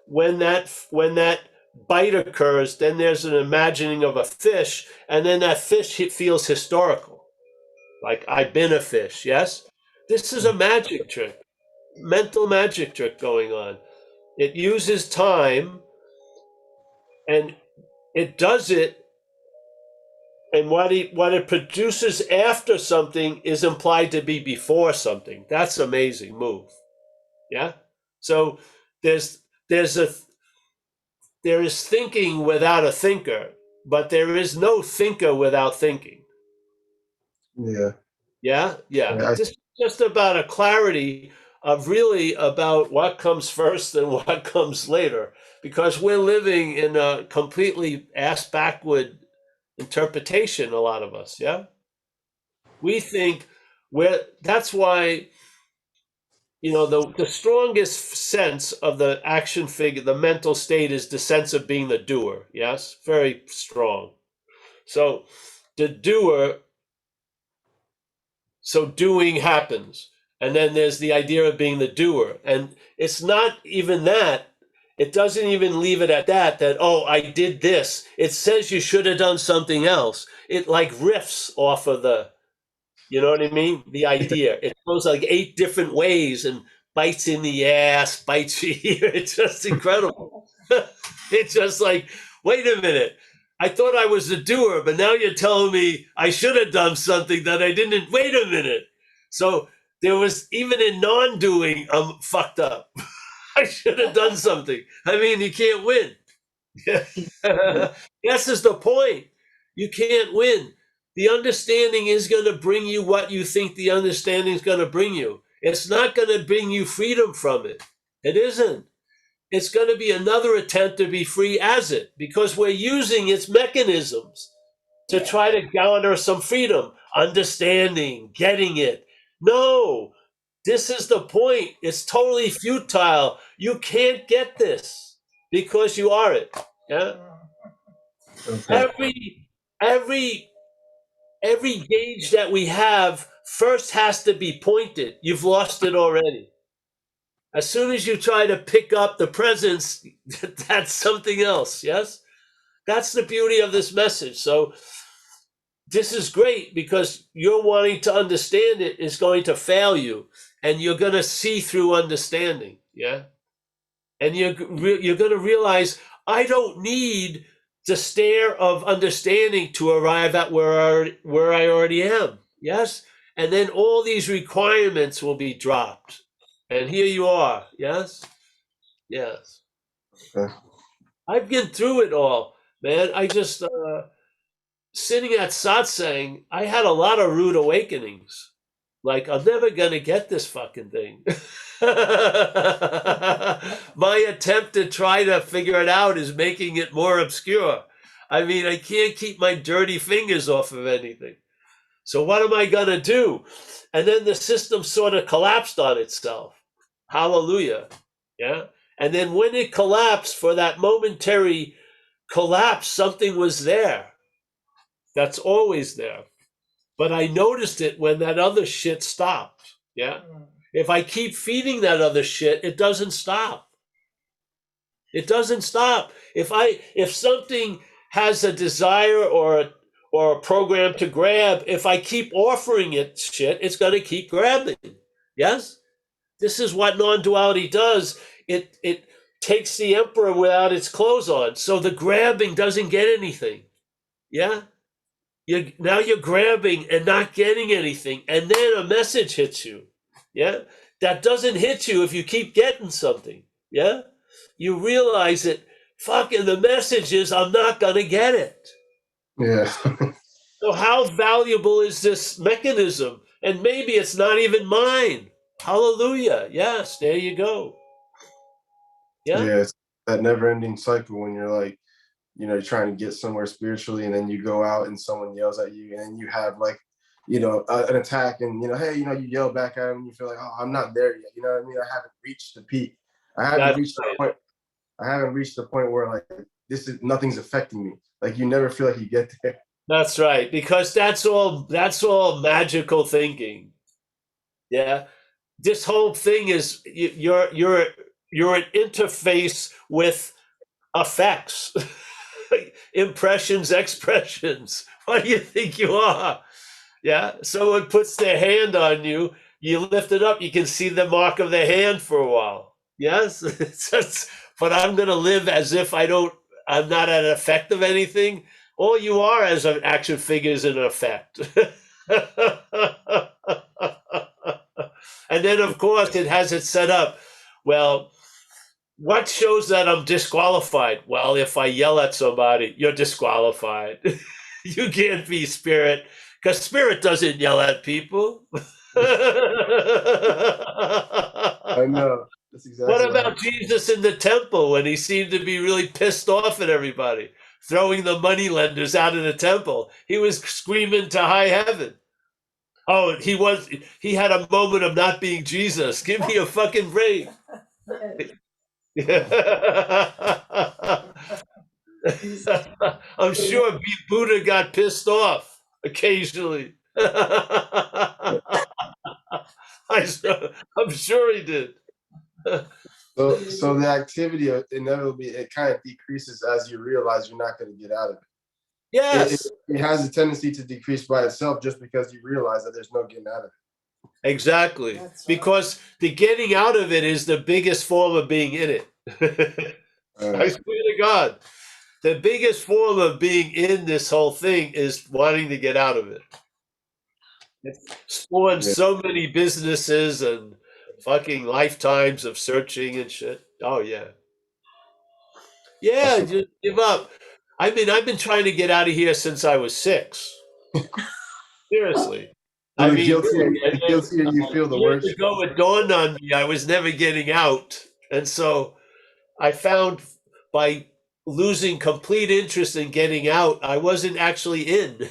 When that bite occurs, then there's an imagining of a fish, and then that fish feels historical, like I've been a fish. Yes, this is a magic trick, mental magic trick going on. It uses time, and it does it, and what it produces after something is implied to be before something. That's amazing move. Yeah. So there's there's a there is thinking without a thinker, but there is no thinker without thinking. Yeah. Yeah. Yeah. Yeah. Just about a clarity of really about what comes first and what comes later, because we're living in a completely ass backward interpretation, a lot of us. Yeah. We think that's why, the strongest sense of the action figure, the mental state, is the sense of being the doer. Yes, very strong. So the doer, so doing happens, and then there's the idea of being the doer, and it's not even that. It doesn't even leave it at that, oh, I did this. It says you should have done something else. It like riffs off of you know what I mean? The idea. It goes like 8 different ways and bites in the ass, bites you here. It's just incredible. It's just like, wait a minute. I thought I was the doer, but now you're telling me I should have done something that I didn't. Wait a minute. So there was, even in non-doing, I'm fucked up. I should have done something. I mean, you can't win. This is the point. You can't win. The understanding is going to bring you what you think the understanding is going to bring you. It's not going to bring you freedom from it. It isn't. It's going to be another attempt to be free as it, because we're using its mechanisms to try to garner some freedom, understanding, getting it. No, this is the point. It's totally futile. You can't get this because you are it. Yeah. Okay. Every every gauge that we have first has to be pointed. You've lost it already. As soon as you try to pick up the presence, that's something else. Yes, that's the beauty of this message. So this is great, because you're wanting to understand it is going to fail you, and you're going to see through understanding. Yeah. And you're going to realize, I don't need the stare of understanding to arrive at where I already am. Yes. And then all these requirements will be dropped, and here you are. Yes. Yes. Okay. I've been through it all, man. I just sitting at satsang, I had a lot of rude awakenings. Like, I'm never gonna get this fucking thing. My attempt to try to figure it out is making it more obscure. I mean, I can't keep my dirty fingers off of anything. So what am I gonna do? And then the system sort of collapsed on itself. Hallelujah. Yeah. And then when it collapsed, for that momentary collapse, something was there. That's always there. But I noticed it when that other shit stopped. Yeah. If I keep feeding that other shit, it doesn't stop. It doesn't stop. If something has a desire or a program to grab, if I keep offering it shit, it's going to keep grabbing. Yes? This is what non-duality does. It takes the emperor without its clothes on. So the grabbing doesn't get anything. Yeah? Now you're grabbing and not getting anything. And then a message hits you. Yeah? That doesn't hit you if you keep getting something. Yeah? You realize that fucking the message is I'm not going to get it. Yeah. So how valuable is this mechanism? And maybe it's not even mine. Hallelujah. Yes, there you go. Yeah. Yeah, it's that never-ending cycle when you're like, you're trying to get somewhere spiritually, and then you go out and someone yells at you, and then you have like, an attack, and hey, you yell back at them, and you feel like, oh, I'm not there yet. You know what I mean? I haven't reached the peak. I haven't That's reached the right. point. I haven't reached the point where like nothing's affecting me. Like you never feel like you get there. That's right. Because that's all magical thinking. Yeah. This whole thing is you're an interface with effects, impressions, expressions. What do you think you are? Yeah. Someone puts their hand on you, you lift it up, you can see the mark of the hand for a while. Yes. But I'm going to live as if I'm not an effect of anything. All you are as an action figure is an effect. And then, of course, it has it set up. Well, what shows that I'm disqualified? Well, if I yell at somebody, you're disqualified. You can't be spirit, because spirit doesn't yell at people. I know. That's What exactly what about happened. Jesus in the temple when he seemed to be really pissed off at everybody, throwing the moneylenders out of the temple? He was screaming to high heaven. Oh, he had a moment of not being Jesus. Give me a fucking break. I'm sure Buddha got pissed off occasionally. I'm sure he did. So the activity inevitably it kind of decreases as you realize you're not going to get out of it. Yes, It has a tendency to decrease by itself just because you realize that there's no getting out of it. exactly. Because the getting out of it is the biggest form of being in it. I swear to God, the biggest form of being in this whole thing is wanting to get out of it. It's spawned Yeah. so many businesses and fucking lifetimes of searching and shit. Oh yeah. Yeah, Awesome. just give up. I mean, I've been trying to get out of here since I was 6. Seriously. So I mean, really. And the then, guiltier you feel, the years worse. ago, it dawned on me I was never getting out. And so I found by losing complete interest in getting out, I wasn't actually in.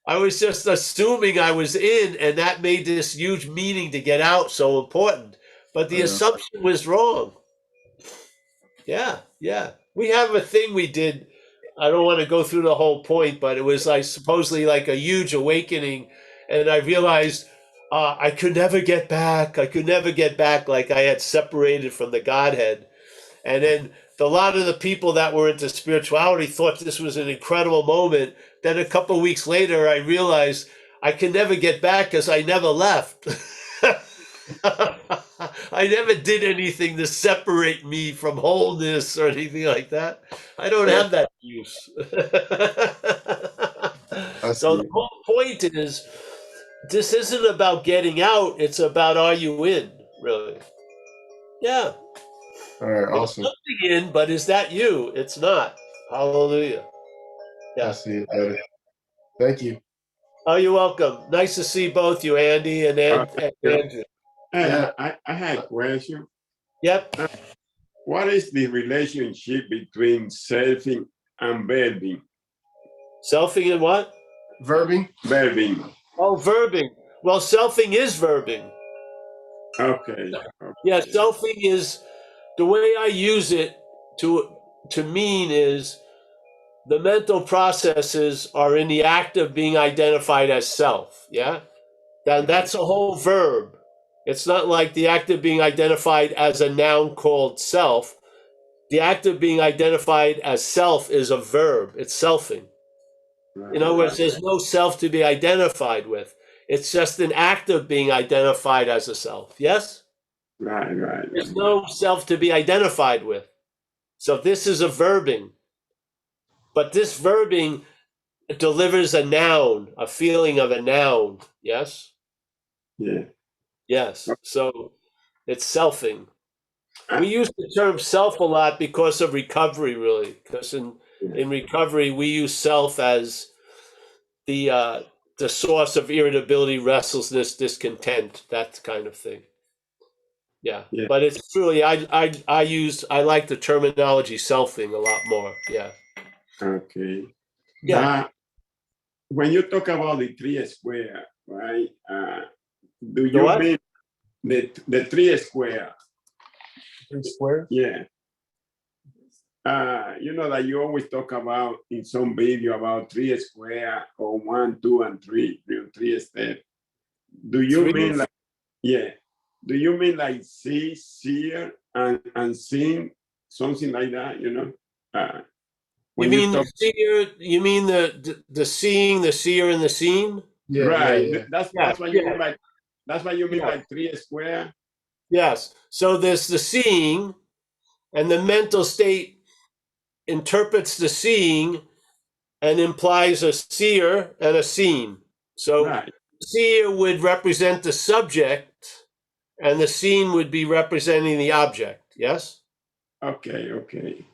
I was just assuming I was in, and that made this huge meaning to get out so important. But the assumption was wrong. Yeah, yeah. We have a thing we did. I don't want to go through the whole point, but it was like supposedly like a huge awakening, and I realized I could never get back. I could never get back. Like I had separated from the Godhead, and then a lot of the people that were into spirituality thought this was an incredible moment. Then a couple of weeks later, I realized I can never get back because I never left. I never did anything to separate me from wholeness or anything like that. I don't have that use. So the whole point is, this isn't about getting out. It's about, are you in, really? Yeah. All right, There's awesome. something in, but is that you? It's not. Hallelujah. I Yeah. see it better. Thank you. Oh, you're welcome. Nice to see both you, Andy and Yeah. Andrew. Yeah. I had a question. Yep. What is the relationship between selfing and verbing? Selfing and what? Verbing. Verbing. Oh, verbing. Well, selfing is verbing. Okay. Yeah, selfing is the way I use it to mean is the mental processes are in the act of being identified as self. Yeah, that's a whole verb. It's not like the act of being identified as a noun called self. the act of being identified as self is a verb. It's selfing. In other words, there's no self to be identified with. It's just an act of being identified as a self. Yes? Right, right. There's no self to be identified with. So this is a verbing. But this verbing delivers a noun, a feeling of a noun. Yes? Yeah. Yes. So it's selfing. Uh, We use the term self a lot because of recovery, really. Because in recovery, we use self as the source of irritability, restlessness, discontent, that kind of thing. Yeah. Yeah. But it's truly I like the terminology selfing a lot more. Yeah. Okay. Yeah. But when you talk about the three square, right? Do The you what? mean the three square? 3 squares? Yeah. You know that you always talk about in some video about three square or 1, 2, and 3, three steps. Do you Three? mean like, yeah? Do you mean like see, seer, and sing, something like that? You know, You when mean talk, the seer? You mean the seeing, the seer, and the scene? Yeah, right? yeah, yeah. That's what you Yeah. mean by Yeah. three square. Yes. So there's the seeing, and the mental state interprets the seeing and implies a seer and a scene. So Right. seer would represent the subject, and the scene would be representing the object. Yes? Okay. Okay.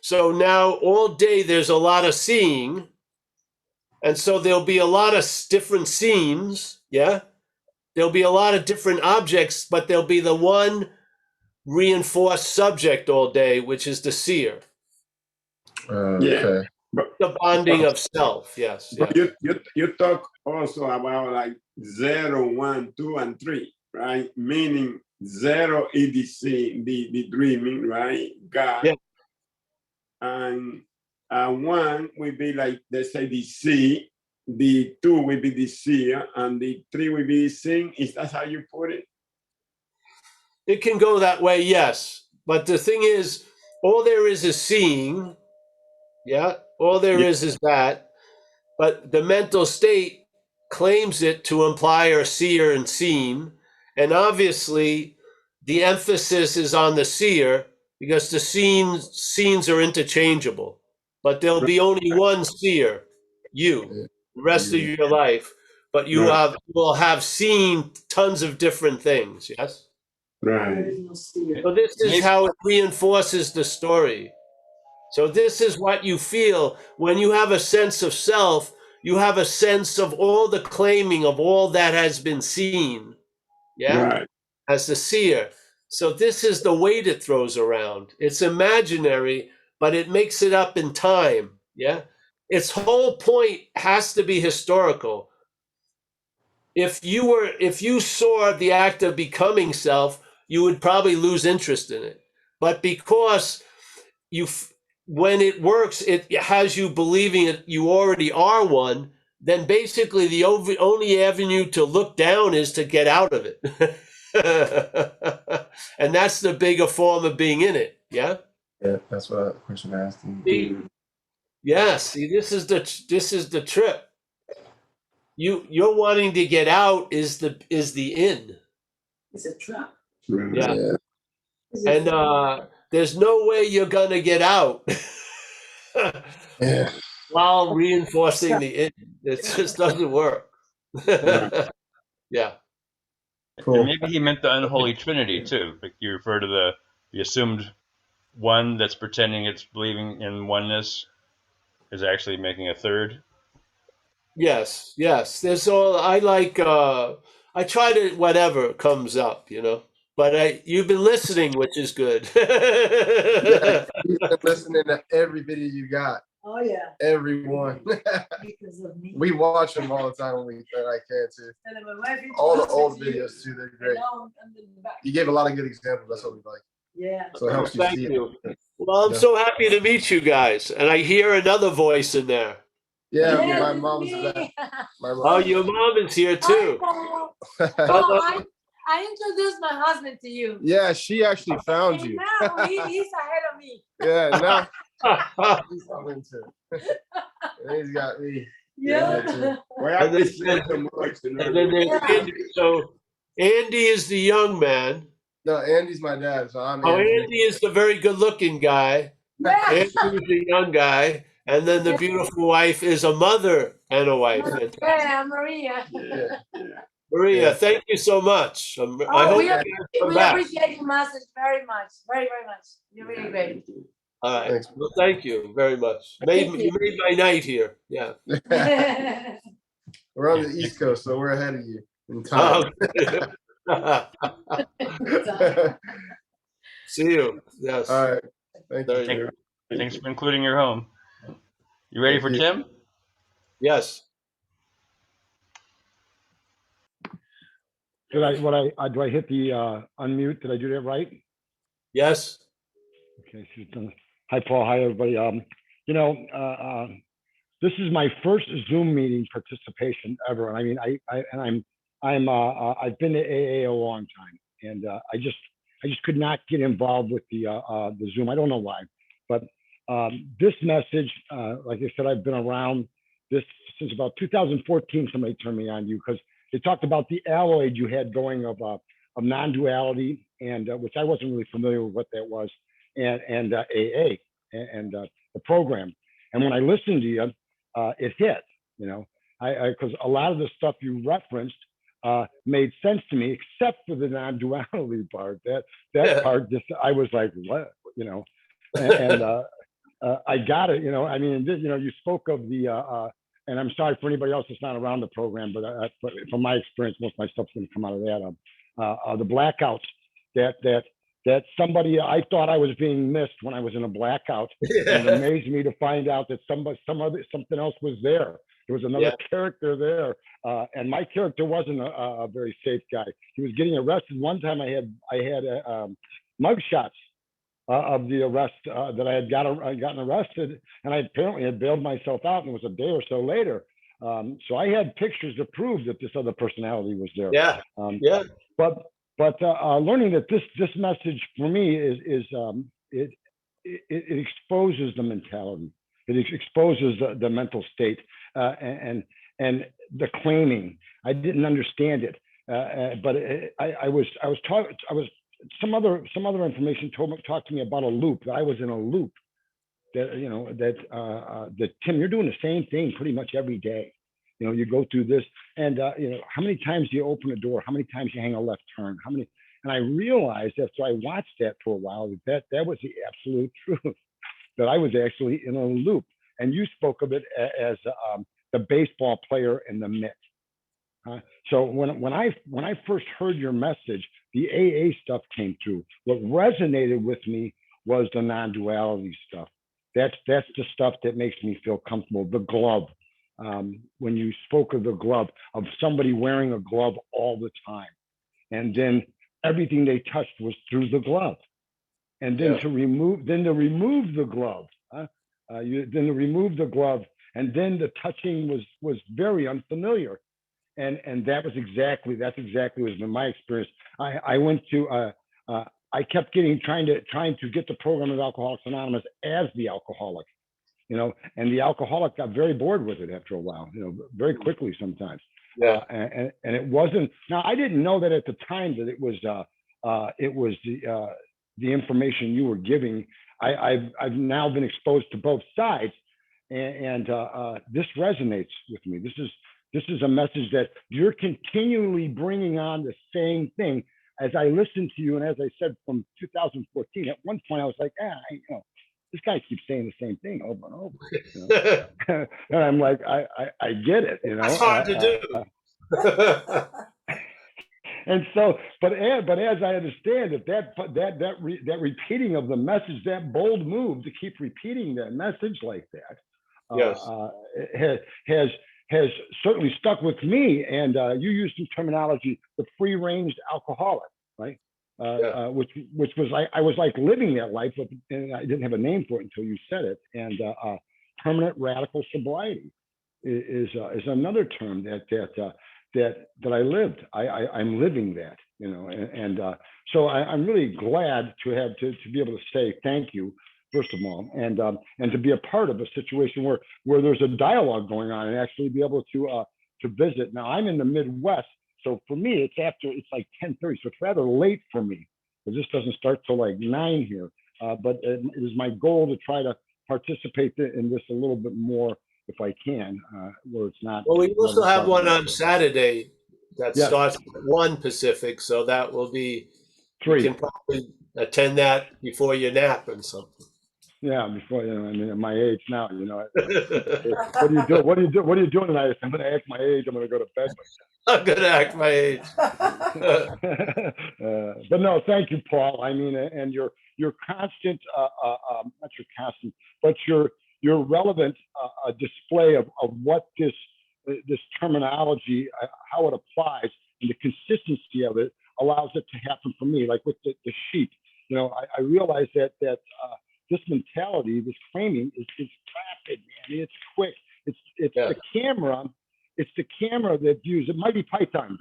So now all day there's a lot of seeing, and so there'll be a lot of different scenes. Yeah? There'll be a lot of different objects, but there'll be the one reinforced subject all day, which is the seer, Yeah. Okay. But the bonding of self. Yes, but yes. you talk also about like 0, 1, 2, and 3, right? Meaning 0 is the seeing, the dreaming, right? God. Yeah. And 1 will be like, let's say, the see, the 2 will be the seer, and the 3 will be the sing. Is that how you put it? It can go that way, yes. But the thing is, all there is seeing. Yeah. All there Yeah. is that. But the mental state claims it to imply a seer and seen. And obviously, the emphasis is on the seer because the scenes are interchangeable. But there'll be only one seer, you, the rest of your life. But you Right. will have seen tons of different things. Yes. Right. So this is how it reinforces the story. So this is what you feel when you have a sense of self. You have a sense of all the claiming of all that has been seen. Yeah. Right. As the seer. So this is the weight it throws around. It's imaginary, but it makes it up in time. Yeah. Its whole point has to be historical. If you saw the act of becoming self, you would probably lose interest in it. But because when it works, it has you believing it, you already are one, then basically the only avenue to look down is to get out of it. And that's the bigger form of being in it. Yeah. Yeah, that's what the question asked. See, yeah. See, this is the trip. You're wanting to get out is the in. It's a trap. Yeah. Yeah. And there's no way you're gonna get out Yeah. while reinforcing the in. It just doesn't work. Yeah. Cool. And maybe he meant the unholy trinity too. Like you refer to the assumed one that's pretending it's believing in oneness is actually making a third. Yes. There's all I like. I try to whatever comes up, But you've been listening, which is good. Yeah, he's been listening to every video you got. Oh yeah. Everyone. Because of me. We watch them all the time when we I can too. And then my wife All the watches old you, videos too, they're and great. now I'm in the back. You gave a lot of good examples. That's what we like. Yeah. So it helps you Thank see you. it. Well, I'm Yeah. so happy to meet you guys, and I hear another voice in there. Yeah, Yeah, my it's mom's me. back. My Oh, mom. your mom is here Hi, too. Paul. Hello. I introduced my husband to you. Yeah, she actually found And you. now he's ahead of me. Yeah, now he's coming too. And he's got me. Yeah. Voy a And then, apreciar tu amor, si no and then there's Yeah. Andy. So Andy is the young man. No, Andy's my dad, so I'm Oh, Andrew. Andy is the very good-looking guy. Yeah. Andy's the young guy, and then the beautiful wife is a mother and a wife. Fantastic. Yeah, Maria. Yeah, yeah. Maria, Yeah. thank you so much. I Oh, hope we you come back. appreciate your message very much. Very, very much. You're really great. All right. Thanks. Well, thank you very much. Thank You made my night here. Yeah. We're on the Yeah. East Coast, so we're ahead of you in time. See you. Yes. All right. Thank There you. you go. Thanks for including your home. You ready Thank for you. Tim? Yes. Do I hit the unmute? Did I do that right? Yes. Okay. Hi, Paul. Hi, everybody. This is my first Zoom meeting participation ever. I mean, I've been to AA a long time, and I just could not get involved with the Zoom. I don't know why, but this message, like I said, I've been around this since about 2014. Somebody turned me on to you because they talked about the alloy you had going of non-duality, and which I wasn't really familiar with what that was, and AA and the program. And when I listened to you, it hit. Because a lot of the stuff you referenced made sense to me, except for the non-duality part. That part, just I was like, what, and I got it. I mean, you spoke of the, and I'm sorry for anybody else that's not around the program, but from my experience, most of my stuff's going to come out of that. The blackouts that somebody, I thought I was being missed when I was in a blackout, and it amazed me to find out that something else was there. There was another character there, and my character wasn't a very safe guy. He was getting arrested. One time I had mugshots of the arrest that I had gotten arrested, and I apparently had bailed myself out, and it was a day or so later. So I had pictures to prove that this other personality was there. Yeah. But learning that this message for me is it exposes the mentality. It exposes the mental state and the claiming. I didn't understand it, but I was taught. Some other information talked to me about a loop. That I was in a loop. That Tim, you're doing the same thing pretty much every day. You go through this, and how many times do you open a door? How many times you hang a left turn? How many? And I realized after I watched that for a while that was the absolute truth. That I was actually in a loop. And you spoke of it as the baseball player in the mitt. So when I first heard your message, the AA stuff came through. What resonated with me was the non-duality stuff. That's the stuff that makes me feel comfortable. The glove. When you spoke of the glove, of somebody wearing a glove all the time, and then everything they touched was through the glove, and then to remove the glove, and then the touching was very unfamiliar, and that's exactly was my experience. I went to I kept trying to get the program of Alcoholics Anonymous as the alcoholic. And the alcoholic got very bored with it after a while, very quickly sometimes. And it wasn't. Now, I didn't know that at the time that it was the information you were giving. I've now been exposed to both sides, and this resonates with me. This is a message that you're continually bringing on the same thing. As I listened to you, and as I said from 2014, at one point I was like, this guy keeps saying the same thing over and over. And I'm like, I get it. That's hard to do. And so, but as I understand it, that repeating of the message, that bold move to keep repeating that message like that, has certainly stuck with me. And you used some terminology, the free-ranged alcoholic, right? Which was I was like living that life, but I didn't have a name for it until you said it. And permanent radical sobriety is another term that I lived. I'm living that. So I'm really glad to have to be able to say thank you, first of all, and to be a part of a situation where there's a dialogue going on and actually be able to visit. Now I'm in the Midwest, so for me it's like 10:30, so it's rather late for me because this doesn't start till like 9 here. But it is my goal to try to participate in this a little bit more if I can, where it's not. Well, we also have one on Yes. Saturday that starts at 1 Pacific, so that will be, you 3. can probably attend that before your nap and something. Yeah, before I mean, at my age now, what do you do? What are you doing tonight? I'm going to act my age. I'm going to go to bed. I'm gonna act my age. But no, thank you, Paul. I mean, and your constant, not your constant, but your relevant display of what this terminology, how it applies, and the consistency of it allows it to happen for me. Like with the sheep, I realize that this mentality, this framing is rapid, man. It's quick. It's Yeah. the camera. It's the camera that views the Mighty Python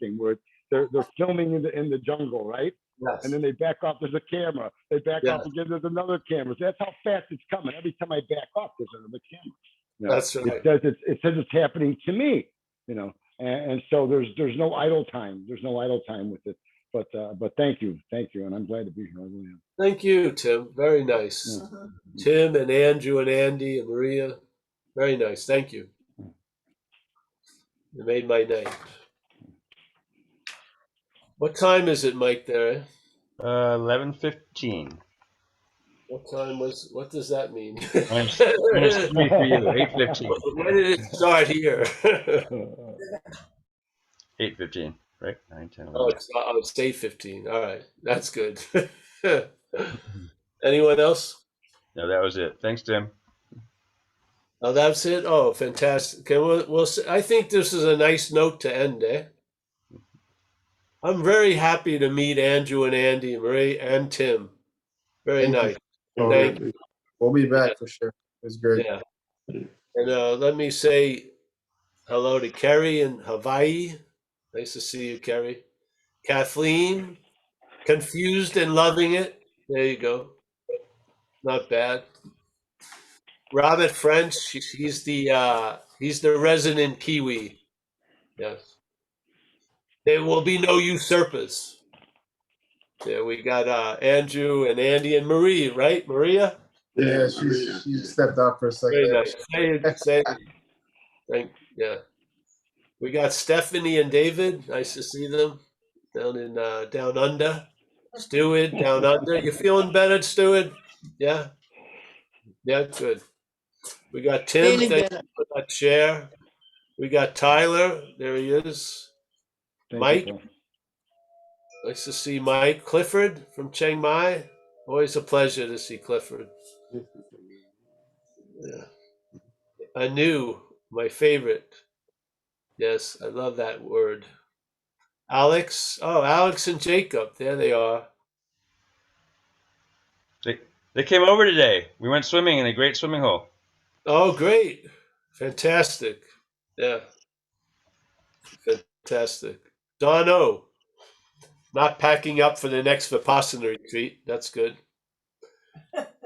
thing where they're filming in the jungle, right? Yes. And then they back off. There's a camera. They back Yeah. off again. There's another camera. So that's how fast it's coming. Every time I back off, there's another camera. That's right. It says it's happening to me. And so there's no idle time. There's no idle time with it. But thank you, and I'm glad to be here. I really am. Thank you, Tim. Very nice. Yeah. Tim and Andrew and Andy and Maria. Very nice. Thank you. You made my night. What time is it, Mike, there? 11:15. What does that mean? Minus 3 for you. 8:15. When did it start here? 8:15. Right? 9, 10, 11. Oh, it's 8:15. All right. That's good. Anyone else? No, that was it. Thanks, Tim. Oh, that's it? Oh, fantastic. Okay, I think this is a nice note to end, eh? I'm very happy to meet Andrew and Andy, Marie, and Tim. Very Thank you. nice. Thank you. We'll be back for sure. It was great. Yeah. And let me say hello to Kerry in Hawaii. Nice to see you, Kerry. Kathleen, confused and loving it. There you go. Not bad. Robert French, he's the resident Kiwi. Yes. There will be no usurpers. Yeah, we got Andrew and Andy and Marie, right? Maria? Yeah, she stepped out for a second. Very nice. Yeah. We got Stephanie and David. Nice to see them down under. Stewart down under. You feeling better, Stewart? Yeah. Yeah, good. We got Tim. Thank you for that share. We got Tyler. There he is. Mike. Nice to see Mike. Clifford from Chiang Mai. Always a pleasure to see Clifford. Yeah. Anu, my favorite. Yes, I love that word. Alex. Oh, Alex and Jacob. There they are. They came over today. We went swimming in a great swimming hole. Oh, great. Fantastic. Yeah. Fantastic. Don O. Not packing up for the next Vipassana retreat. That's good.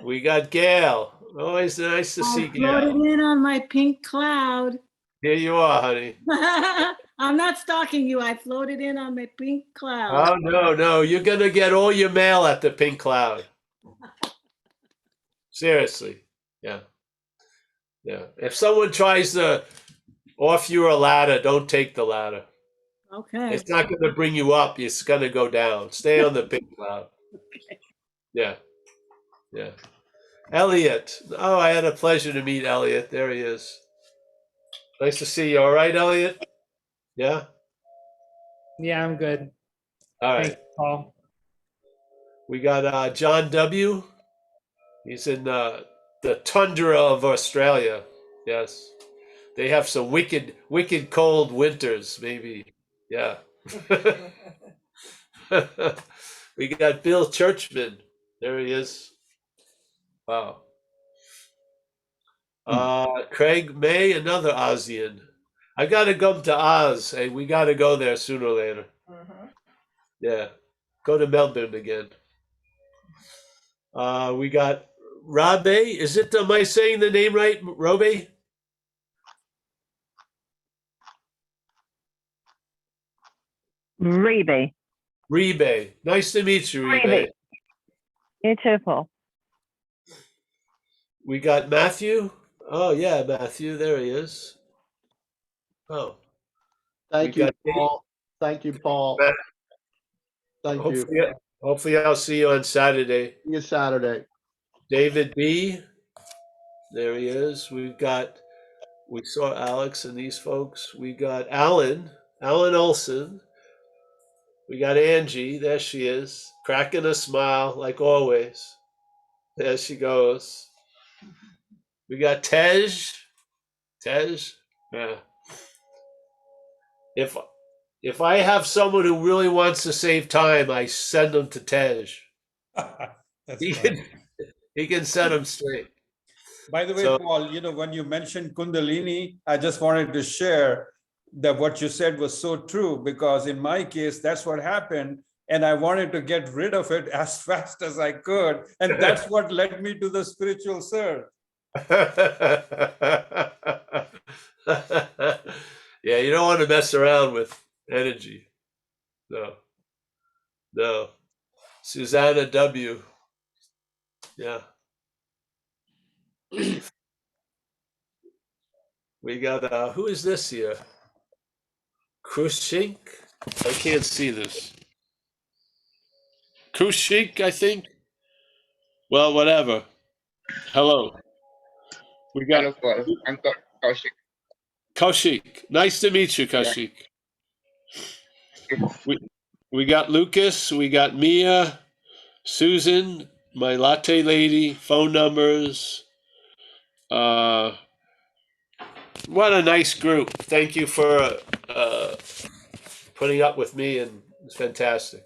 We got Gail. Always nice to see Gail. Floated in on my pink cloud. Here you are, honey. I'm not stalking you. I floated in on my pink cloud. Oh, no. You're going to get all your mail at the pink cloud. Seriously. Yeah. Yeah. If someone tries to offer you a ladder, don't take the ladder. Okay. It's not going to bring you up. It's going to go down. Stay on the pink cloud. Okay. Yeah. Yeah. Elliot. Oh, I had a pleasure to meet Elliot. There he is. Nice to see you. All right, Elliot? Yeah? Yeah, I'm good. All right. Thanks, Paul. We got John W. He's in the tundra of Australia. Yes. They have some wicked cold winters, maybe. Yeah. We got Bill Churchman. There he is. Wow. Craig May, another Ozian. I got to go to Oz. Hey, we got to go there sooner or later. Yeah. Go to Melbourne again. We got Rabe. Is it? Am I saying the name right, Robe? Rebe. Rebe. Nice to meet you, Rebe. Rebe. You too, Paul. We got Matthew. Oh yeah, Matthew. There he is. Oh, Thank we you, got Paul. Thank you, Paul. Matt. Thank you. Hopefully I'll see you on Saturday. See you Saturday. David B. There he is. We saw Alex and these folks. We got Alan Olson. We got Angie. There she is, cracking a smile like always. There she goes. We got Tej. Yeah. If I have someone who really wants to save time, I send them to Tej. That's He funny. can he can set them straight. By the way, So- Paul, when you mentioned Kundalini, I just wanted to share that what you said was so true, because in my case, that's what happened. And I wanted to get rid of it as fast as I could. And that's what led me to the spiritual surge. Yeah, you don't want to mess around with energy. No. Susanna W. Yeah. We got who is this here? Krushink? I can't see this. Krushink, I think. Well, whatever. Hello. We got Hello, Paul. I'm Kaushik. Kaushik. Nice to meet you, Kaushik. We got Lucas, we got Mia, Susan, my latte lady, phone numbers. What a nice group. Thank you for putting up with me, and it's fantastic.